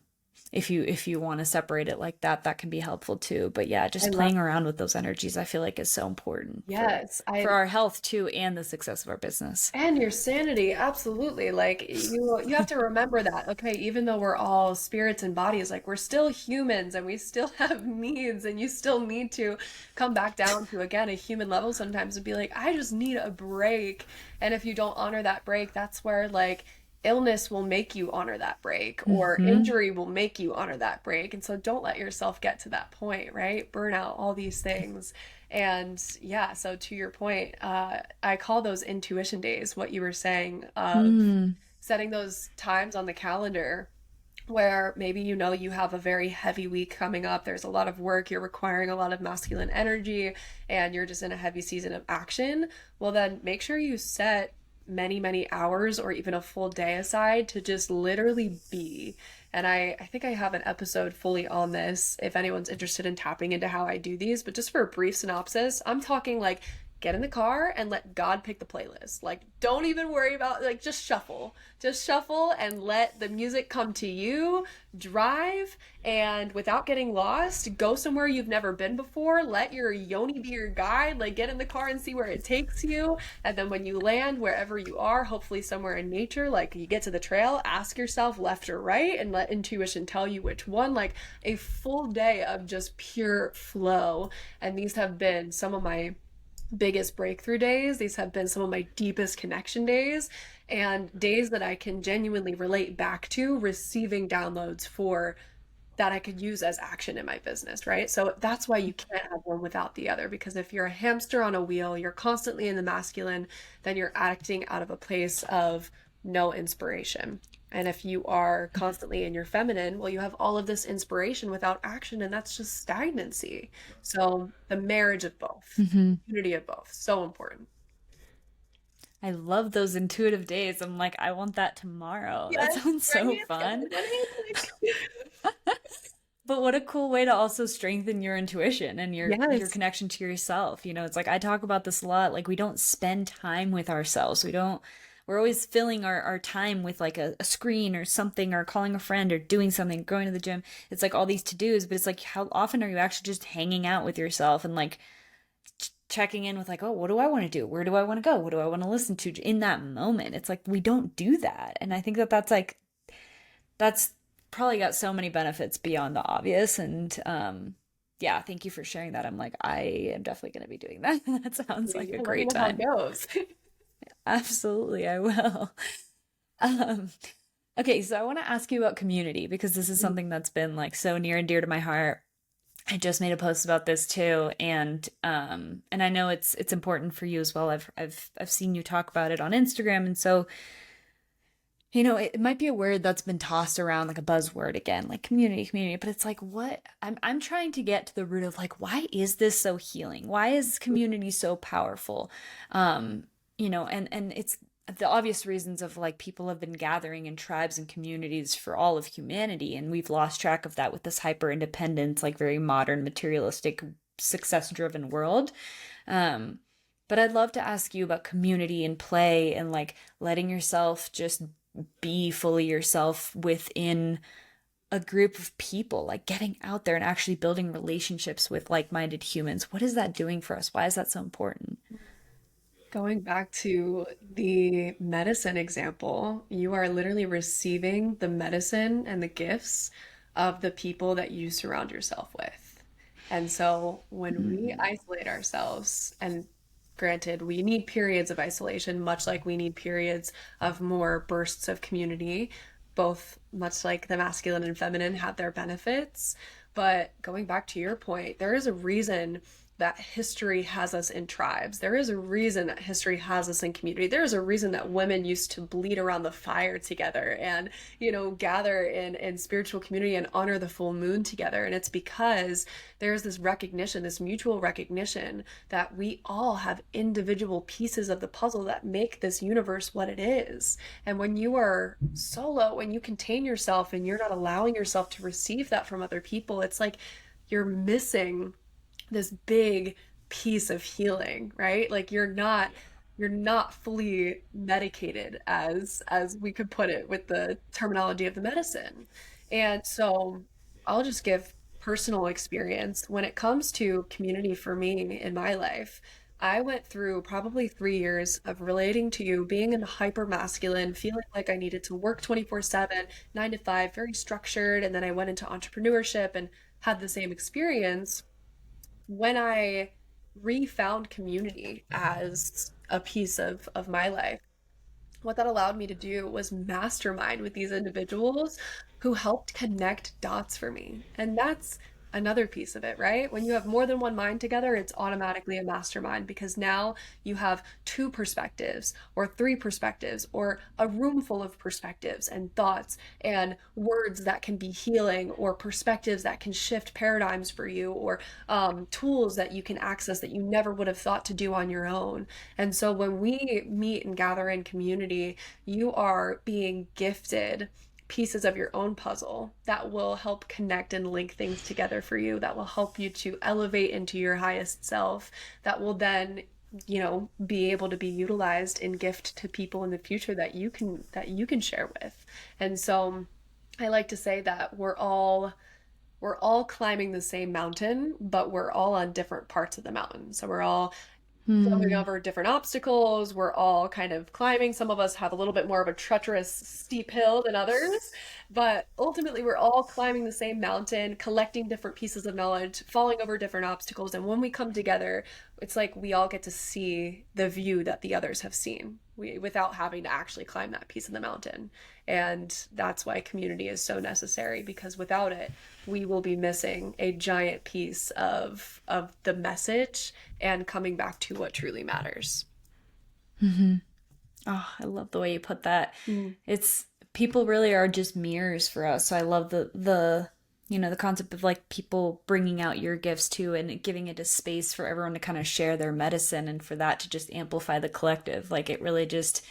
if you want to separate it like that, that can be helpful too. But yeah, I just love, playing around with those energies I feel like is so important yes. for our health too and the success of our business. And your sanity, absolutely. Like you have to remember that, okay, even though we're all spirits and bodies, like we're still humans and we still have needs, and you still need to come back down to again a human level sometimes and be like, I just need a break. And if you don't honor that break, that's where like illness will make you honor that break, or Mm-hmm. injury will make you honor that break. And so don't let yourself get to that point, right? Burnout, all these things. And yeah, so to your point, I call those intuition days, what you were saying of Mm. setting those times on the calendar where maybe you know you have a very heavy week coming up. There's a lot of work, you're requiring a lot of masculine energy, and you're just in a heavy season of action. Well, then make sure you set many, many hours or even a full day aside to just literally be. And I think I have an episode fully on this if anyone's interested in tapping into how I do these. But just for a brief synopsis, I'm talking like get in the car and let God pick the playlist. Like, don't even worry about, like, just shuffle. Just shuffle and let the music come to you. Drive and without getting lost, go somewhere you've never been before. Let your yoni be your guide. Like, get in the car and see where it takes you. And then when you land wherever you are, hopefully somewhere in nature, like you get to the trail, ask yourself left or right and let intuition tell you which one. Like, a full day of just pure flow. And these have been some of my biggest breakthrough days. These have been some of my deepest connection days and days that I can genuinely relate back to receiving downloads for that I could use as action in my business, right? So that's why you can't have one without the other, because if you're a hamster on a wheel, you're constantly in the masculine, then you're acting out of a place of no inspiration. And if you are constantly in your feminine, well, you have all of this inspiration without action, and that's just stagnancy. So the marriage of both, Hmm. unity of both, so important. I love those intuitive days. I'm like, I want that tomorrow. That Yes, sounds right? so Get fun. the money. Like, But what a cool way to also strengthen your intuition and your yes. connection to yourself. It's like I talk about this a lot. Like we don't spend time with ourselves. We're always filling our time with like a screen or something or calling a friend or doing something, going to the gym. It's like all these to-dos, but it's like how often are you actually just hanging out with yourself and like checking in with like, oh, what do I want to do? Where do I want to go? What do I want to listen to in that moment? It's like we don't do that. And I think that that's probably got so many benefits beyond the obvious. And yeah, thank you for sharing that. I'm like, I am definitely going to be doing that. That sounds like a Yeah, let me great know how it time. goes. Absolutely, I will. Um, okay, so I want to ask you about community because this is something that's been like so near and dear to my heart. I just made a post about this too, and I know it's important for you as well. I've seen you talk about it on Instagram, and so it might be a word that's been tossed around like a buzzword again, like community, but it's like what I'm trying to get to the root of like why is this so healing? Why is community so powerful? And it's the obvious reasons of like people have been gathering in tribes and communities for all of humanity, and we've lost track of that with this hyper independent, like very modern, materialistic, success driven world. Um, but I'd love to ask you about community and play and like letting yourself just be fully yourself within a group of people, like getting out there and actually building relationships with like minded humans. What is that doing for us? Why is that so important? Going back to the medicine example, you are literally receiving the medicine and the gifts of the people that you surround yourself with. And so when we Mm. isolate ourselves, and granted, we need periods of isolation, much like we need periods of more bursts of community, both much like the masculine and feminine have their benefits. But going back to your point, there is a reason that history has us in tribes. There is a reason that history has us in community. There is a reason that women used to bleed around the fire together and, gather in spiritual community and honor the full moon together. And it's because there's this recognition, this mutual recognition that we all have individual pieces of the puzzle that make this universe what it is. And when you are solo, when you contain yourself and you're not allowing yourself to receive that from other people, it's like you're missing this big piece of healing, right? Like you're not fully medicated as we could put it with the terminology of the medicine. And so I'll just give personal experience when it comes to community for me in my life. I went through probably 3 years of relating to you, being in hyper masculine, feeling like I needed to work 24/7, 9 to 5, very structured. And then I went into entrepreneurship and had the same experience when I refound community as a piece of my life. What that allowed me to do was mastermind with these individuals who helped connect dots for me. And that's another piece of it, right? When you have more than one mind together, it's automatically a mastermind because now you have two perspectives or three perspectives or a room full of perspectives and thoughts and words that can be healing or perspectives that can shift paradigms for you or tools that you can access that you never would have thought to do on your own. And so when we meet and gather in community, you are being gifted pieces of your own puzzle that will help connect and link things together for you, that will help you to elevate into your highest self, that will then, be able to be utilized in gift to people in the future that you can share with. And so I like to say that we're all climbing the same mountain, but we're all on different parts of the mountain. So we're all going Hmm. over different obstacles. We're all kind of climbing. Some of us have a little bit more of a treacherous, steep hill than others, but ultimately, we're all climbing the same mountain, collecting different pieces of knowledge, falling over different obstacles. And when we come together, it's like we all get to see the view that the others have seen without having to actually climb that piece of the mountain. And that's why community is so necessary because without it, we will be missing a giant piece of the message and coming back to what truly matters. Oh, I love the way you put that. Mm. It's people really are just mirrors for us. So I love the concept of like people bringing out your gifts too and giving it a space for everyone to kind of share their medicine and for that to just amplify the collective. Like it really just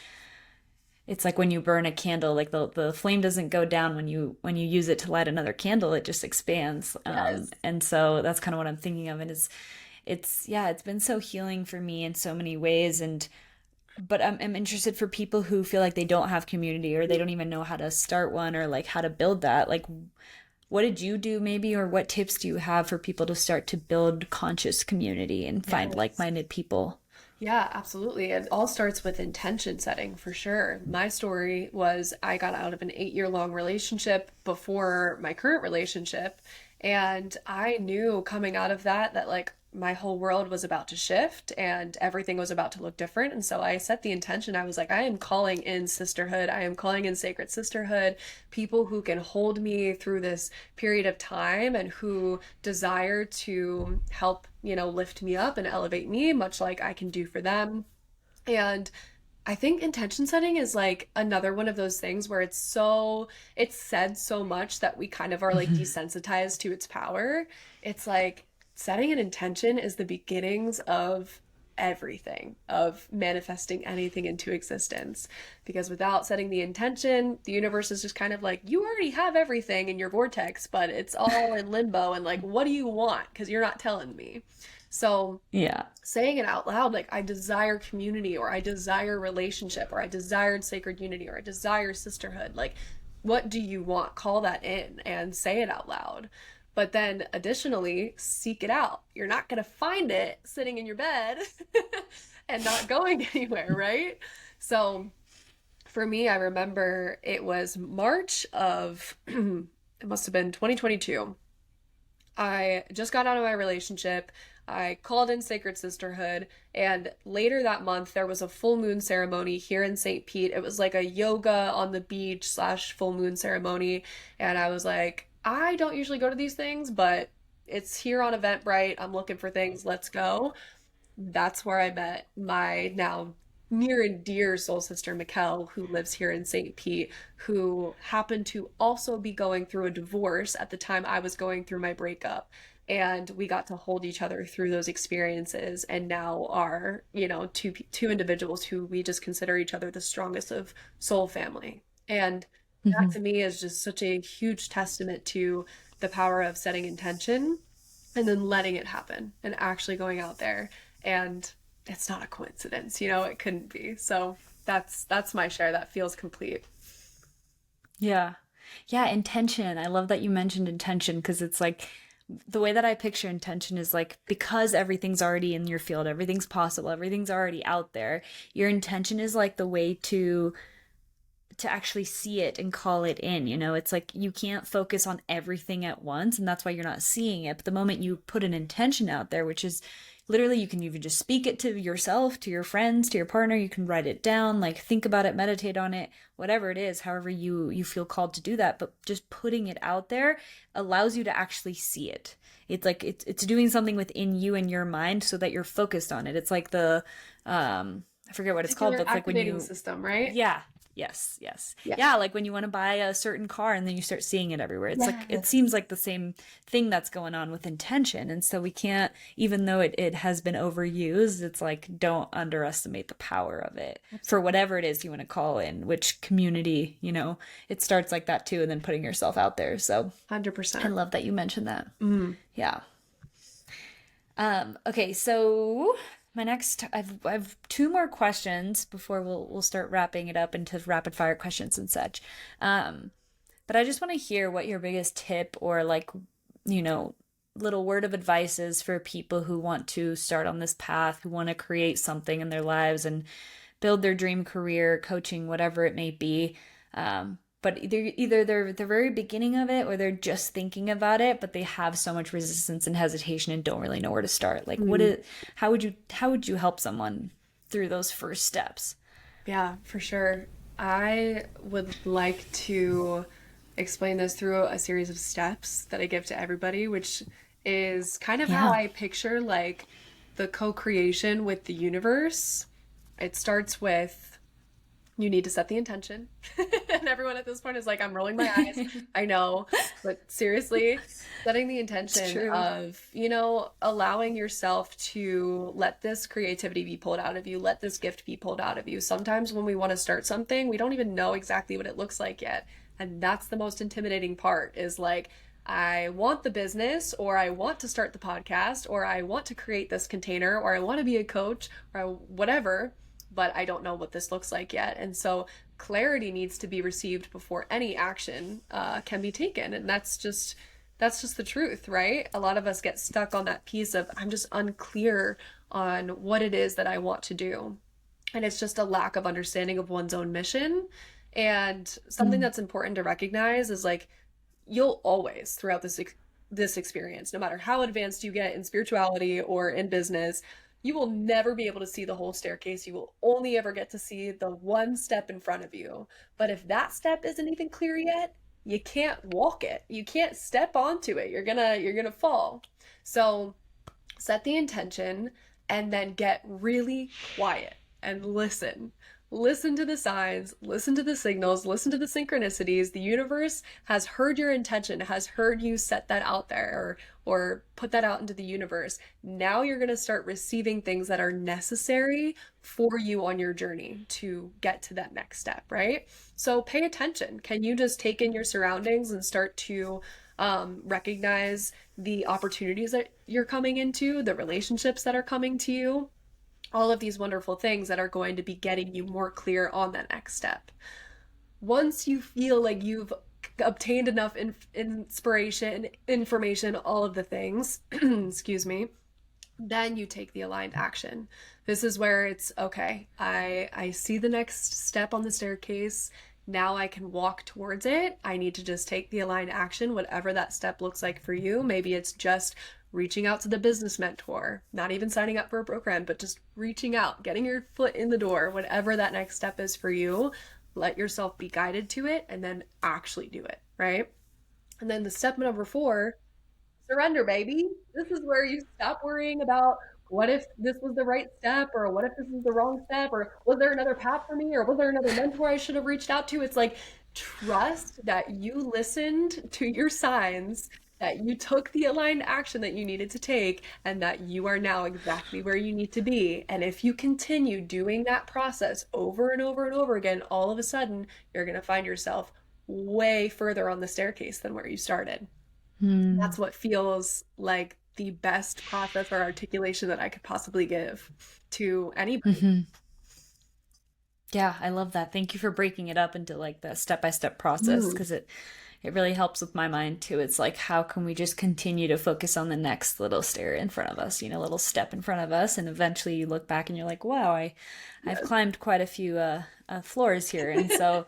it's like when you burn a candle, like the flame doesn't go down when you use it to light another candle, it just expands. Yes. And so that's kind of what I'm thinking of. And it's yeah, it's been so healing for me in so many ways. And but I'm interested for people who feel like they don't have community or they don't even know how to start one or like how to build that. Like, what did you do maybe, or what tips do you have for people to start to build conscious community and find Yes. like-minded people? Yeah, absolutely. It all starts with intention setting for sure. My story was I got out of an 8 year long relationship before my current relationship. And I knew coming out of that like my whole world was about to shift and everything was about to look different. And so I set the intention. I was like, I am calling in sisterhood. I am calling in sacred sisterhood, people who can hold me through this period of time and who desire to help, lift me up and elevate me, much like I can do for them. And I think intention setting is like another one of those things where it's said so much that we kind of are like desensitized to its power. It's like setting an intention is the beginnings of everything, of manifesting anything into existence. Because without setting the intention, the universe is just kind of like, you already have everything in your vortex, but it's all in limbo. And like, what do you want? Because you're not telling me. So, Yeah. saying it out loud, like, I desire community, or I desire relationship, or I desired sacred unity, or I desire sisterhood. Like, what do you want? Call that in and say it out loud. But then additionally, seek it out. You're not going to find it sitting in your bed and not going anywhere, right? So for me, I remember it was March of, it must have been 2022. I just got out of my relationship. I called in Sacred Sisterhood, and later that month there was a full moon ceremony here in St. Pete. It was like a yoga on the beach slash full moon ceremony, and I was like, I don't usually go to these things, but it's here on Eventbrite. I'm looking for things. Let's go. That's where I met my now near and dear soul sister, Mikkel, who lives here in St. Pete, who happened to also be going through a divorce at the time I was going through my breakup. And we got to hold each other through those experiences, and now are, two individuals who we just consider each other the strongest of soul family. And that to me is just such a huge testament to the power of setting intention and then letting it happen and actually going out there. And it's not a coincidence, it couldn't be. So that's my share. That feels complete. Yeah. Yeah, intention. I love that you mentioned intention because it's like the way that I picture intention is like because everything's already in your field, everything's possible, everything's already out there. Your intention is like the way to actually see it and call it in. It's like you can't focus on everything at once, and that's why you're not seeing it. But the moment you put an intention out there, which is literally you can even just speak it to yourself, to your friends, to your partner, you can write it down, like think about it, meditate on it, whatever it is, however you feel called to do that. But just putting it out there allows you to actually see it. It's like it's doing something within you and your mind so that you're focused on it. It's like the I forget what it's called, Particular but it's like when activating you system, right? yeah. Yes, yes. Yeah. Yeah, like when you want to buy a certain car and then you start seeing it everywhere. It's like it Yes. seems like the same thing that's going on with intention. And so we can't, even though it has been overused, it's like don't underestimate the power of it for Absolutely. whatever it is you want to call in, which community, it starts like that too, and then putting yourself out there. So I 100%. love that you mentioned that. Mm. Yeah. Okay, so my next, I've two more questions before we'll start wrapping it up into rapid fire questions and such. Um, but I just want to hear what your biggest tip or like, you know, little word of advice is for people who want to start on this path, who want to create something in their lives and build their dream career, coaching, whatever it may be. But either they're the very beginning of it or they're just thinking about it, but they have so much resistance and hesitation and don't really know where to start. Like Mm. how would you help someone through those first steps? Yeah, for sure. I would like to explain this through a series of steps that I give to everybody, which is kind of how Yeah. I picture like the co-creation with the universe. It starts with you need to set the intention. And everyone at this point is like, I'm rolling my eyes. I know. But seriously, setting the It's intention true. of, allowing yourself to let this creativity be pulled out of you, let this gift be pulled out of you. Sometimes when we want to start something, we don't even know exactly what it looks like yet. And that's the most intimidating part is like, I want the business, or I want to start the podcast, or I want to create this container, or I want to be a coach, or whatever, but I don't know what this looks like yet. And so clarity needs to be received before any action can be taken. And that's just the truth, right? A lot of us get stuck on that piece of I'm just unclear on what it is that I want to do. And it's just a lack of understanding of one's own mission. And something Mm. that's important to recognize is like you'll always throughout this experience, no matter how advanced you get in spirituality or in business, you will never be able to see the whole staircase. You will only ever get to see the one step in front of you. But if that step isn't even clear yet, you can't walk it. You can't step onto it. You're gonna fall. So set the intention and then get really quiet and listen. Listen to the signs, listen to the signals, listen to the synchronicities. The universe has heard your intention, has heard you set that out there or put that out into the universe. Now you're going to start receiving things that are necessary for you on your journey to get to that next step, right? So pay attention. Can you just take in your surroundings and start to recognize the opportunities that you're coming into, the relationships that are coming to you, all of these wonderful things that are going to be getting you more clear on that next step. Once you feel like you've obtained enough inspiration, information, all of the things, excuse me, then you take the aligned action. This is where it's okay. I see the next step on the staircase. Now I can walk towards it. I need to just take the aligned action, whatever that step looks like for you. Maybe it's just reaching out to the business mentor, not even signing up for a program, but just reaching out, getting your foot in the door, whatever that next step is for you. Let yourself be guided to it and then actually do it, right? And then the step number 4, surrender, baby. This is where you stop worrying about what if this was the right step, or what if this is the wrong step, or was there another path for me, or was there another mentor I should have reached out to. It's like trust that you listened to your signs, that you took the aligned action that you needed to take, and that you are now exactly where you need to be. And if you continue doing that process over and over and over again, all of a sudden you're going to find yourself way further on the staircase than where you started. Hmm. That's what feels like the best process or articulation that I could possibly give to anybody. Hmm. Yeah, I love that. Thank you for breaking it up into like the step-by-step process Mm, because it really helps with my mind too. It's like how can we just continue to focus on the next little stair in front of us, little step in front of us, and eventually you look back and you're like, wow, I've yes. climbed quite a few floors here, and so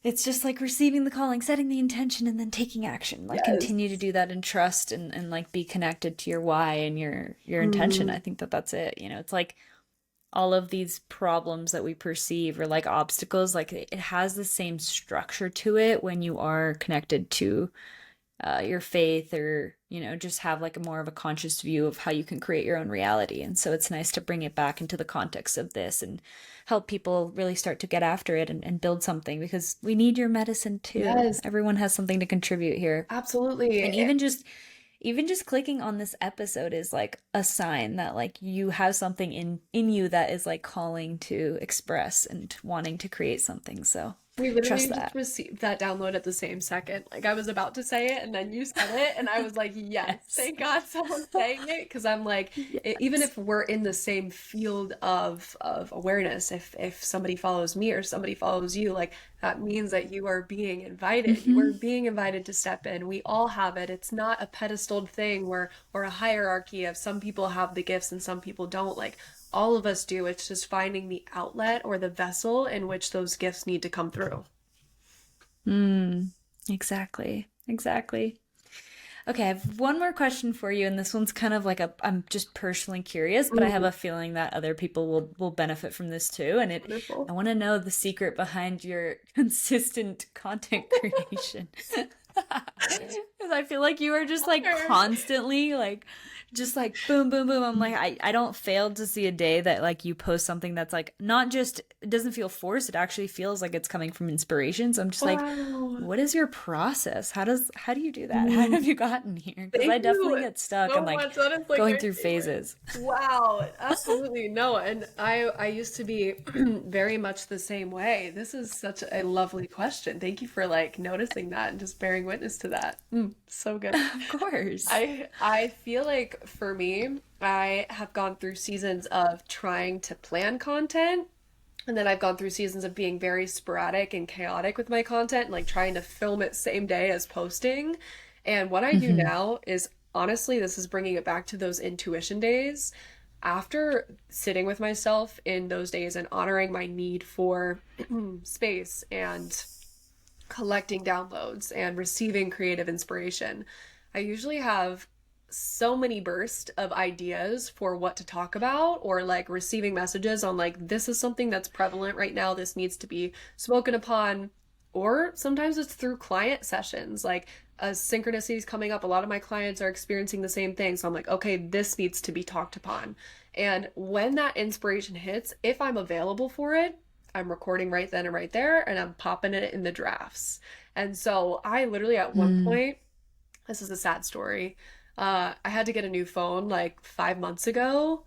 it's just like receiving the calling, setting the intention, and then taking action. Like Yes. continue to do that and trust and like be connected to your why and your intention. Mm, I think that that's it. It's like all of these problems that we perceive or like obstacles, like it has the same structure to it when you are connected to your faith, or just have like a more of a conscious view of how you can create your own reality. And so it's nice to bring it back into the context of this and help people really start to get after it and build something, because we need your medicine too. Yes, Everyone has something to contribute here. absolutely. And even just clicking on this episode is like a sign that like you have something in you that is like calling to express and wanting to create something. So We trust literally just that. received that download at the same second. Like I was about to say it and then you said it and I was like, yes, Yes. thank God someone's saying it because I'm like even Yes. if we're in the same field of awareness, if somebody follows me or somebody follows you, like that means that you are being invited. You are Hmm. being invited to step in. We all have it. It's not a pedestaled thing where or a hierarchy of some people have the gifts and some people don't. Like all of us do. It's just finding the outlet or the vessel in which those gifts need to come through. Mm, exactly. Exactly. Okay, I have one more question for you, and this one's kind of like I'm just personally curious, but I have Ooh, a feeling that other people will benefit from this too. And I wonderful. want to know the secret behind your consistent content creation. Because I feel like you are just like Sure. constantly like just like boom, boom, boom. I'm like, I don't fail to see a day that like you post something that's like not just, it doesn't feel forced, it actually feels like it's coming from inspiration. So I'm just like, Wow. what is your process? How do you do that? How Mm, have you gotten here? Because thank I definitely you get stuck and so like much. That is like going my through favorite. phases. Wow, absolutely. No, and I used to be very much the same way. This is such a lovely question. Thank you for like noticing that and just bearing witness to that. So good. Of course. I feel like for me, I have gone through seasons of trying to plan content. And then I've gone through seasons of being very sporadic and chaotic with my content, like trying to film it same day as posting. And what I do Hmm. now is honestly, this is bringing it back to those intuition days. After sitting with myself in those days and honoring my need for space and collecting downloads and receiving creative inspiration, I usually have so many bursts of ideas for what to talk about or like receiving messages on like this is something that's prevalent right now, this needs to be spoken upon, or sometimes it's through client sessions like as synchronicities coming up, a lot of my clients are experiencing the same thing, so I'm like, okay, this needs to be talked upon. And when that inspiration hits, if I'm available for it, I'm recording right then and right there and I'm popping it in the drafts. And so I literally at one Mm. point, this is a sad story. I had to get a new phone like 5 months ago.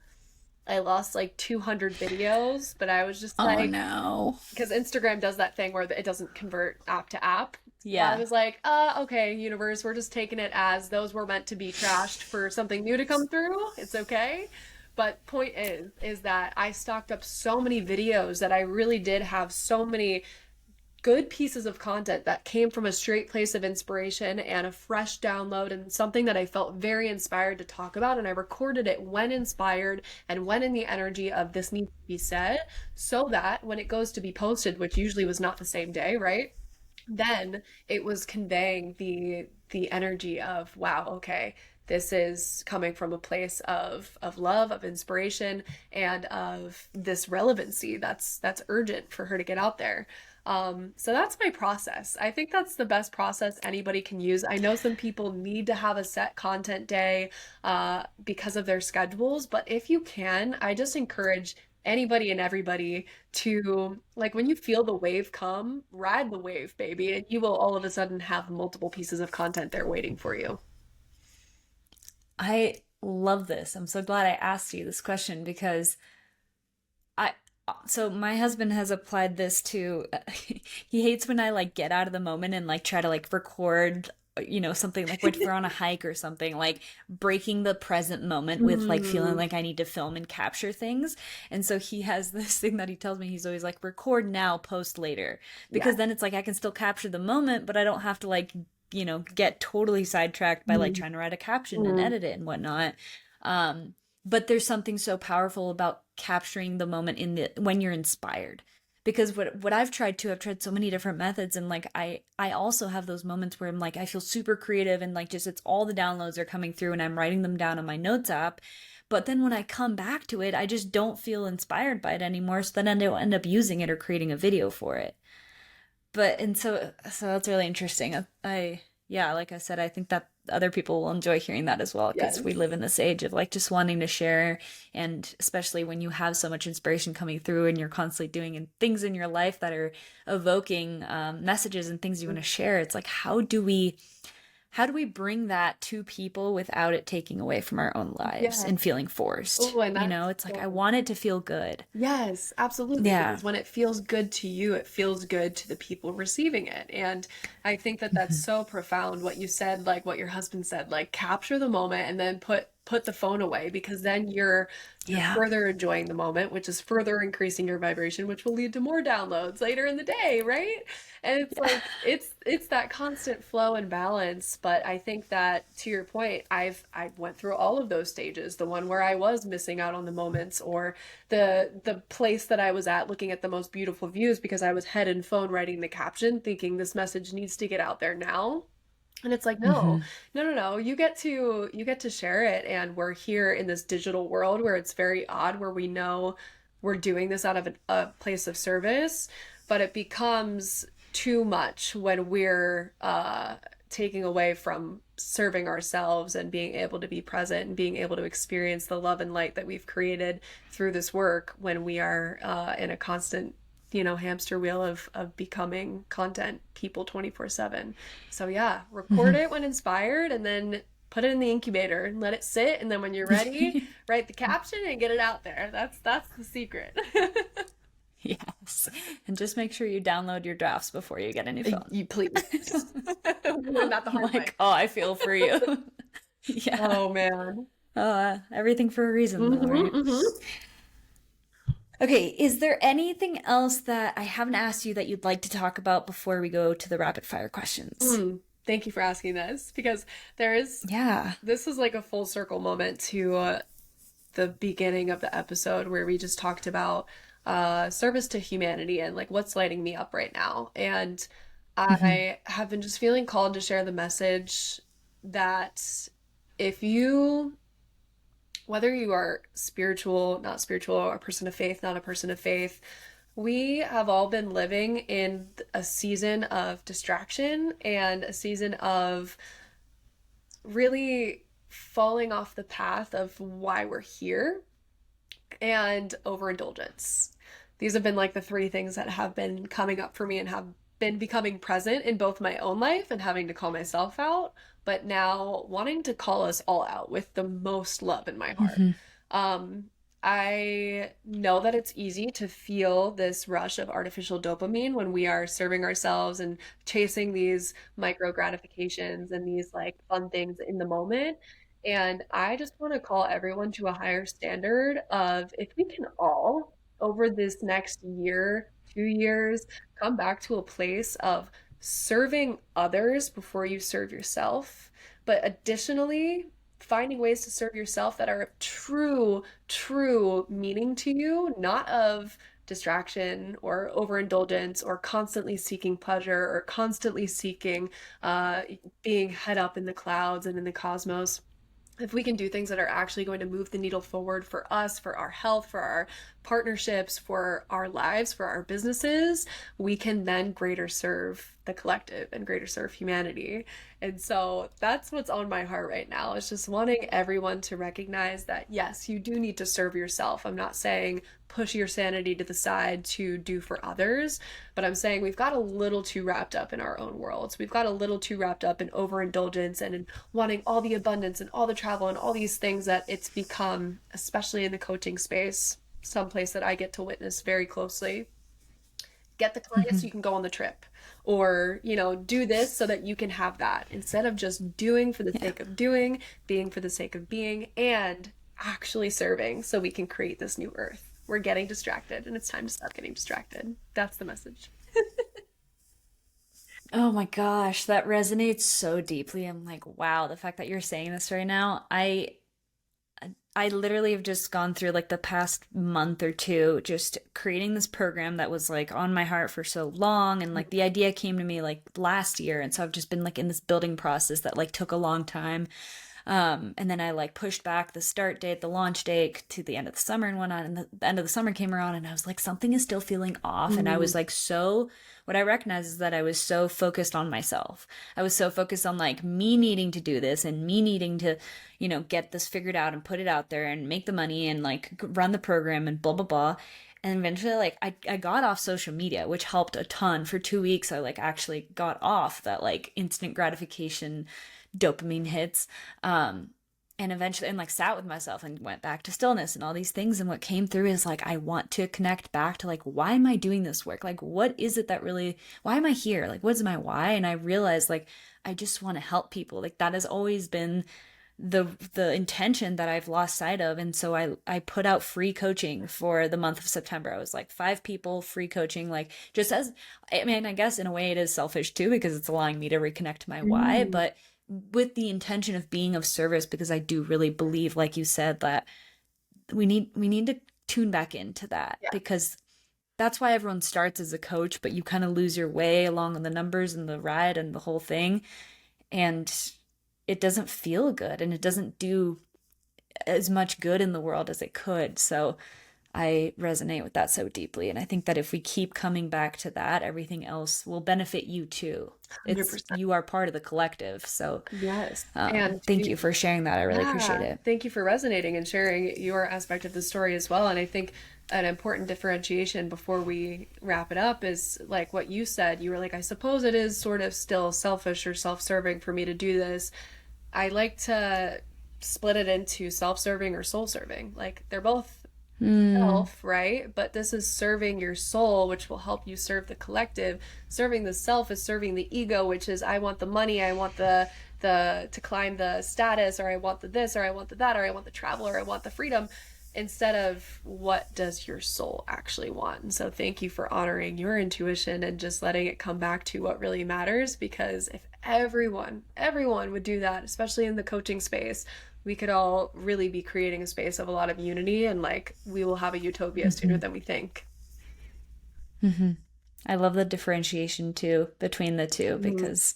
I lost like 200 videos, but I was just Oh like, no. because Instagram does that thing where it doesn't convert app to app. I Yeah. was like, okay, universe, we're just taking it as those were meant to be trashed for something new to come through. It's okay. But point is that I stocked up so many videos that I really did have so many good pieces of content that came from a straight place of inspiration and a fresh download and something that I felt very inspired to talk about. And I recorded it when inspired and when in the energy of this needs to be said, so that when it goes to be posted, which usually was not the same day, right? Then it was conveying the energy of wow, okay, this is coming from a place of love, of inspiration, and of this relevancy that's urgent for her to get out there. So that's my process. I think that's the best process anybody can use. I know some people need to have a set content day because of their schedules, but if you can, I just encourage anybody and everybody to like when you feel the wave come, ride the wave, baby, and you will all of a sudden have multiple pieces of content there waiting for you. I love this. I'm so glad I asked you this question because I so my husband has applied this to he hates when I like get out of the moment and like try to like record something like when we're on a hike or something, like breaking the present moment with like feeling Mm, like I need to film and capture things. And so he has this thing that he tells me, he's always like, record now, post later, because yes. then it's like I can still capture the moment, but I don't have to like get totally sidetracked by like Mm, trying to write a caption and mm, edit it and whatnot. Um but there's something so powerful about capturing the moment in the when you're inspired, because what I've tried so many different methods, and like I also have those moments where I'm like I feel super creative and like just it's all the downloads are coming through and I'm writing them down on my notes app, but then when I come back to it I just don't feel inspired by it anymore, so then I don't end up using it or creating a video for it. But and so that's really interesting. I yeah, like I said, I think that other people will enjoy hearing that as well because we live Yes. in this age of like just wanting to share. And especially when you have so much inspiration coming through and you're constantly doing things in your life that are evoking messages and things you want to share, it's like, how do we bring that to people without it taking away from our own lives Yes. and feeling forced? Oh, and You that's know, it's like I so want it to feel good. yes, absolutely. Yeah. Because when it feels good to you, it feels good to the people receiving it. And I think that that's Mhm. so profound what you said, like what your husband said, like capture the moment and then put the phone away because then you're Yeah. further enjoying the moment, which is further increasing your vibration, which will lead to more downloads later in the day, right? And it's Yeah. like it's that constant flow and balance. But I think that to your point, I went through all of those stages. The one where I was missing out on the moments, or the place that I was at looking at the most beautiful views because I was head and phone writing the caption, thinking this message needs to get out there now. And it's like, no, Hmm. no, no, no. You get to share it. And we're here in this digital world where it's very odd, where we know we're doing this out of a place of service, but it becomes too much when we're taking away from serving ourselves and being able to be present and being able to experience the love and light that we've created through this work when we are in a constant hamster wheel of becoming content people 24/7. So yeah, record Hmm. it when inspired and then put it in the incubator and let it sit, and then when you're ready, write the caption and get it out there. That's the secret. Yes. And just make sure you download your drafts before you get a new phone. You please. Learn that the I'm hard way. like, oh, I feel for you. Yeah. Oh man. Everything for a reason, though, Mm-hmm, right? mm-hmm. Okay, is there anything else that I haven't asked you that you'd like to talk about before we go to the rapid fire questions? Thank you for asking this because there is Yeah. this is like a full circle moment to the beginning of the episode where we just talked about service to humanity and like what's lighting me up right now. And Hmm. I have been just feeling called to share the message that if you, whether you are spiritual, not spiritual, a person of faith, not a person of faith, we have all been living in a season of distraction and a season of really falling off the path of why we're here and overindulgence. These have been like the three things that have been coming up for me and have been becoming present in both my own life and having to call myself out, but now wanting to call us all out with the most love in my heart. Hmm. Um, I know that it's easy to feel this rush of artificial dopamine when we are serving ourselves and chasing these micro gratifications and these like fun things in the moment. And I just want to call everyone to a higher standard of if we can all, over this next year, 2 years, come back to a place of serving others before you serve yourself, but additionally, finding ways to serve yourself that are of true, true meaning to you, not of distraction or overindulgence or constantly seeking pleasure or constantly seeking uh, being head up in the clouds and in the cosmos. If we can do things that are actually going to move the needle forward for us, for our health, for our partnerships, for our lives, for our businesses, we can then greater serve the collective and greater serve humanity. And so that's what's on my heart right now. Is just wanting everyone to recognize that yes, you do need to serve yourself. I'm not saying push your sanity to the side to do for others, but I'm saying we've got a little too wrapped up in our own worlds. We've got a little too wrapped up in overindulgence and in wanting all the abundance and all the travel and all these things that it's become, especially in the coaching space, someplace that I get to witness very closely. Get the clients so Hmm. you can go on the trip, or do this so that you can have that, instead of just doing for the Yeah. sake of doing, being for the sake of being, and actually serving so we can create this new earth. We're getting distracted and it's time to stop getting distracted. That's the message. Oh my gosh, that resonates so deeply. I'm like, wow, the fact that you're saying this right now, I literally have just gone through like the past month or two just creating this program that was like on my heart for so long, and like the idea came to me like last year, and so I've just been like in this building process that like took a long time. And then I like pushed back the start date, the launch date to the end of the summer and whatnot. And the end of the summer came around and I was like, something is still feeling off. And I was Mm, like, so what I recognized is that I was so focused on myself. I was so focused on like me needing to do this and me needing to, get this figured out and put it out there and make the money and like run the program and blah, blah, blah. And eventually, like, I got off social media, which helped a ton. For 2 weeks, I like actually got off that like instant gratification dopamine hits. And eventually, and like sat with myself and went back to stillness and all these things. And what came through is like, I want to connect back to like, why am I doing this work? Like, what is it that really, why am I here? Like, what's my why? And I realized like, I just want to help people. Like, that has always been the intention that I've lost sight of. And so I put out free coaching for the month of September. I was like 5 people free coaching, like just as, I mean, I guess in a way it is selfish too, because it's allowing me to reconnect to my why, mm, but with the intention of being of service, because I do really believe, like you said, that we need to tune back into that, yeah, because that's why everyone starts as a coach, but you kind of lose your way along on the numbers and the ride and the whole thing. And it doesn't feel good and it doesn't do as much good in the world as it could. So I resonate with that so deeply. And I think that if we keep coming back to that, everything else will benefit you too. It's 100%. you are part of the collective. So Yes. And thank you for sharing that. I really appreciate yeah, it. thank you for resonating and sharing your aspect of the story as well. And I think an important differentiation before we wrap it up is like what you said. You were like, I suppose it is sort of still selfish or self-serving for me to do this. I like to split it into self-serving or soul-serving. Like they're both Mm, self, right? But this is serving your soul, which will help you serve the collective. Serving the self is serving the ego, which is I want the money, I want the to climb the status, or I want the this, or I want the that, or I want the travel, or I want the freedom, instead of what does your soul actually want. And so thank you for honoring your intuition and just letting it come back to what really matters, because if everyone would do that, especially in the coaching space, we could all really be creating a space of a lot of unity, and like we will have a utopia sooner mhm, than we think. mhm. I love the differentiation too between the two, Mm, because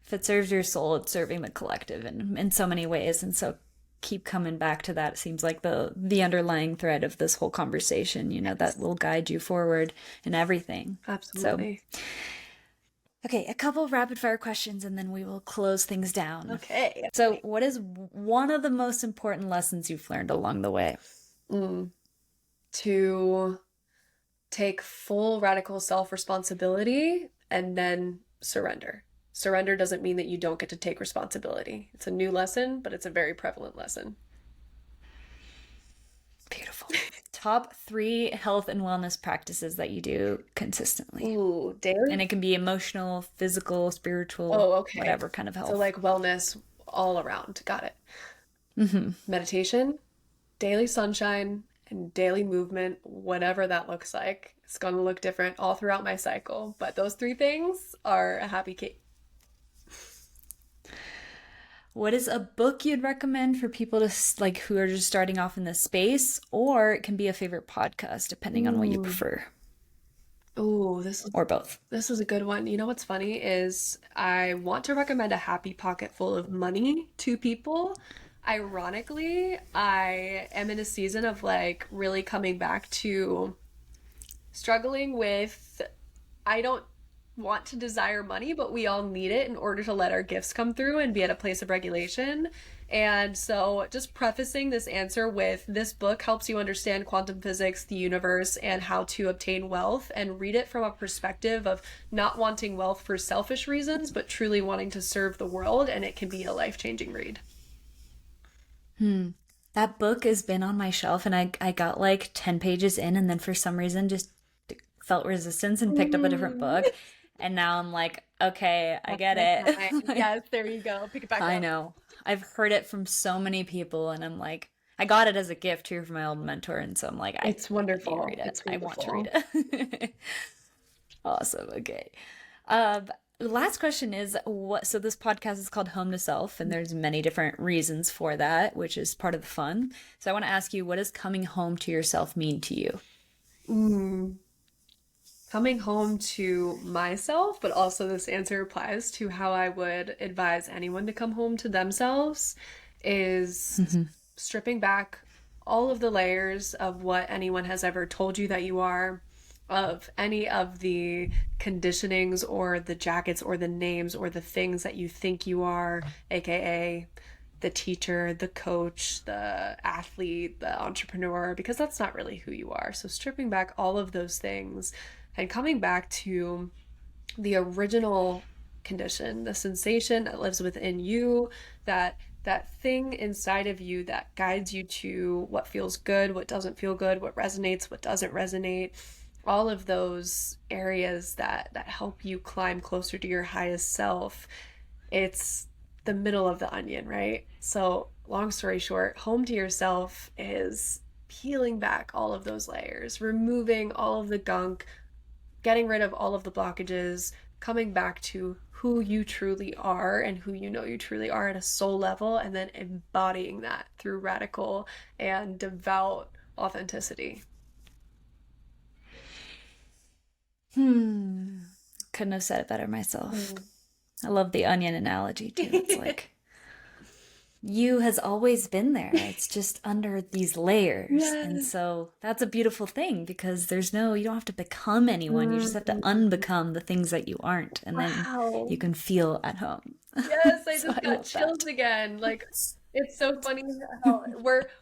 if it serves your soul, it's serving the collective in so many ways. And so keep coming back to that. It seems like the underlying thread of this whole conversation, that yes, will guide you forward in everything. So, absolutely. okay, a couple rapid fire questions and then we will close things down. Okay. So, what is one of the most important lessons you've learned along the way? Mm, to take full radical self responsibility and then surrender. Surrender doesn't mean that you don't get to take responsibility. It's a new lesson, but it's a very prevalent lesson. Beautiful. Top 3 health and wellness practices that you do consistently. Ooh, And daily? it can be emotional, physical, spiritual, Oh, okay. whatever kind of So, health. like wellness all around. Got it. Hmm. Meditation, daily sunshine, and daily movement, whatever that looks like. It's going to look different all throughout my cycle. But those three things are a happy cake. What is a book you'd recommend for people to like who are just starting off in this space, or it can be a favorite podcast depending on what you Ooh. prefer, Ooh, or both. this is a good one. You know what's funny is I want to recommend a happy pocket full of money to people. Ironically, I am in a season of like really coming back to struggling with I don't want to desire money, but we all need it in order to let our gifts come through and be at a place of regulation. And so, just prefacing this answer with this book helps you understand quantum physics, the universe, and how to obtain wealth, and read it from a perspective of not wanting wealth for selfish reasons, but truly wanting to serve the world. And it can be a life changing read. Hmm. That book has been on my shelf and I got like 10 pages in and then for some reason just felt resistance and picked up a different Mm. book. And now I'm like, okay, I That's get my it. time. Like, Yes, there you go. Pick it back I up. know. I've heard it from so many people and I'm like, I got it as a gift here from my old mentor. And so I'm like, It's I need to read wonderful. it. It's I want to read beautiful. it. Awesome. Okay. Um, Last question is what, so this podcast is called Home to Self, and there's many different reasons for that, which is part of the fun. So I want to ask you, what does coming home to yourself mean to you? Mm. coming home to myself, but also this answer applies to how I would advise anyone to come home to themselves, is stripping back all of the layers of what anyone has ever told you that you are, of any of the conditionings or the jackets or the names or the things that you think you are, aka the teacher, the coach, the athlete, the entrepreneur, because that's not really who you are. So stripping back all of those things and coming back to the original condition, the sensation that lives within you, that thing inside of you that guides you to what feels good, what doesn't feel good, what resonates, what doesn't resonate, all of those areas that help you climb closer to your highest self. It's the middle of the onion, right? So long story short, home to yourself is peeling back all of those layers, removing all of the gunk, getting rid of all of the blockages, coming back to who you truly are and who you know you truly are at a soul level, and then embodying that through radical and devout authenticity. Couldn't have said it better myself. I love the onion analogy too. It's like you has always been there. It's just under these layers. Yes. And so that's a beautiful thing, because you don't have to become anyone. You just have to unbecome the things that you aren't. And then you can feel at home. Yes, I So just I got love chills that. again. Like, it's so funny how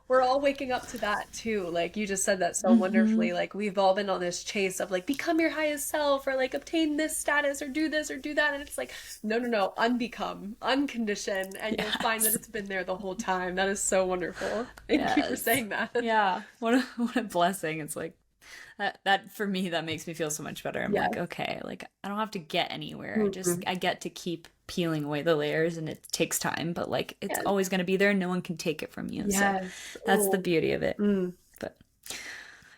we're all waking up to that too. Like you just said that so wonderfully. Like we've all been on this chase of like become your highest self, or like obtain this status, or do this or do that, and it's like no, no, no, unbecome, uncondition, and you'll find that Yes. it's been there the whole time. That is so wonderful. Thank you for Yes. saying that. Yeah. What a blessing. It's like that for me, that makes me feel so much better. I'm like, Yes. okay, like I don't have to get anywhere. Mhm. I get to keep peeling away the layers, and it takes time, but like it's Yes. always going to be there. No one can take it from you. So Yes. that's the Oh. beauty of it. Mm. But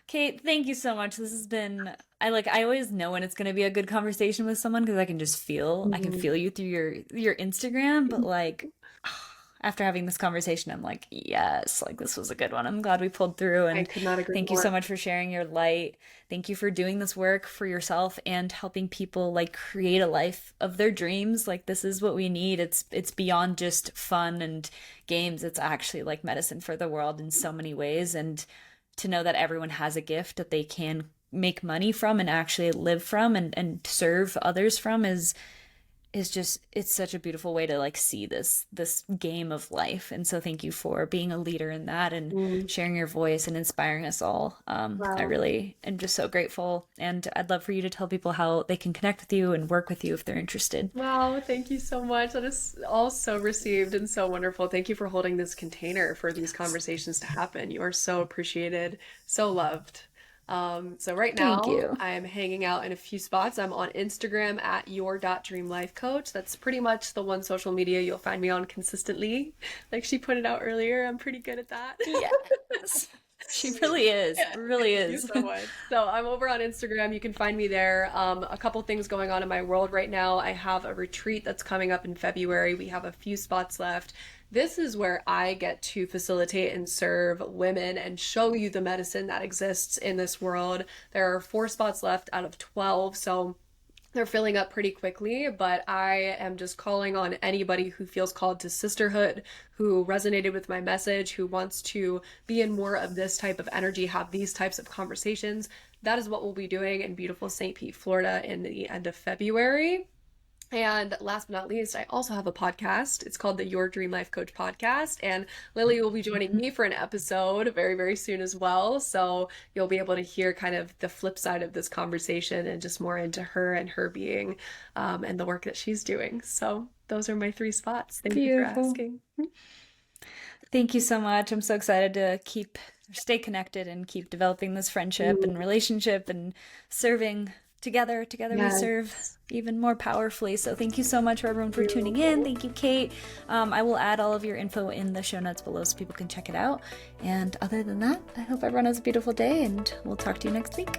Kate, thank you so much. This has been I always know when it's going to be a good conversation with someone, because I can Mhm. feel you through your Instagram, but like after having this conversation, I'm like, yes, like this was a good one. I'm glad we pulled through. I And could not agree thank you so more. much for sharing your light. Thank you for doing this work for yourself and helping people like create a life of their dreams. Like this is what we need. It's beyond just fun and games. It's actually like medicine for the world in so many ways. And to know that everyone has a gift that they can make money from and actually live from and serve others from is just, it's such a beautiful way to like see this game of life. And so thank you for being a leader in that and Mm. sharing your voice and inspiring us all. I Wow. really am just so grateful, and I'd love for you to tell people how they can connect with you and work with you if they're interested. Wow, thank you so much. That is all so received and so wonderful. Thank you for holding this container for these conversations to happen. You are so appreciated, so loved. So right Thank now you. I'm hanging out in a few spots. I'm on Instagram at your.dreamlifecoach. That's pretty much the one social media you'll find me on consistently. Like she pointed out earlier, I'm pretty good at that. Yes. She really is. Yeah, Really thank you is. so much. So I'm over on Instagram. You can find me there. A couple things going on in my world right now. I have a retreat that's coming up in February. We have a few spots left. This is where I get to facilitate and serve women and show you the medicine that exists in this world. There are 4 spots left out of 12. So they're filling up pretty quickly, but I am just calling on anybody who feels called to sisterhood, who resonated with my message, who wants to be in more of this type of energy, have these types of conversations. That is what we'll be doing in beautiful St. Pete, Florida in the end of February. And last but not least, I also have a podcast. It's called the Your Dream Life Coach podcast. And Lily will be joining me for an episode very, very soon as well. So you'll be able to hear kind of the flip side of this conversation and just more into her and her being and the work that she's doing. So those are my 3 spots. Thank you for Beautiful. asking. Thank you so much. I'm so excited to stay connected and keep developing this friendship and relationship and serving together. Together we serve Yes. even more powerfully. So thank you so much for everyone for tuning in. Thank you, Kate. I will add all of your info in the show notes below so people can check it out. And other than that, I hope everyone has a beautiful day, and we'll talk to you next week.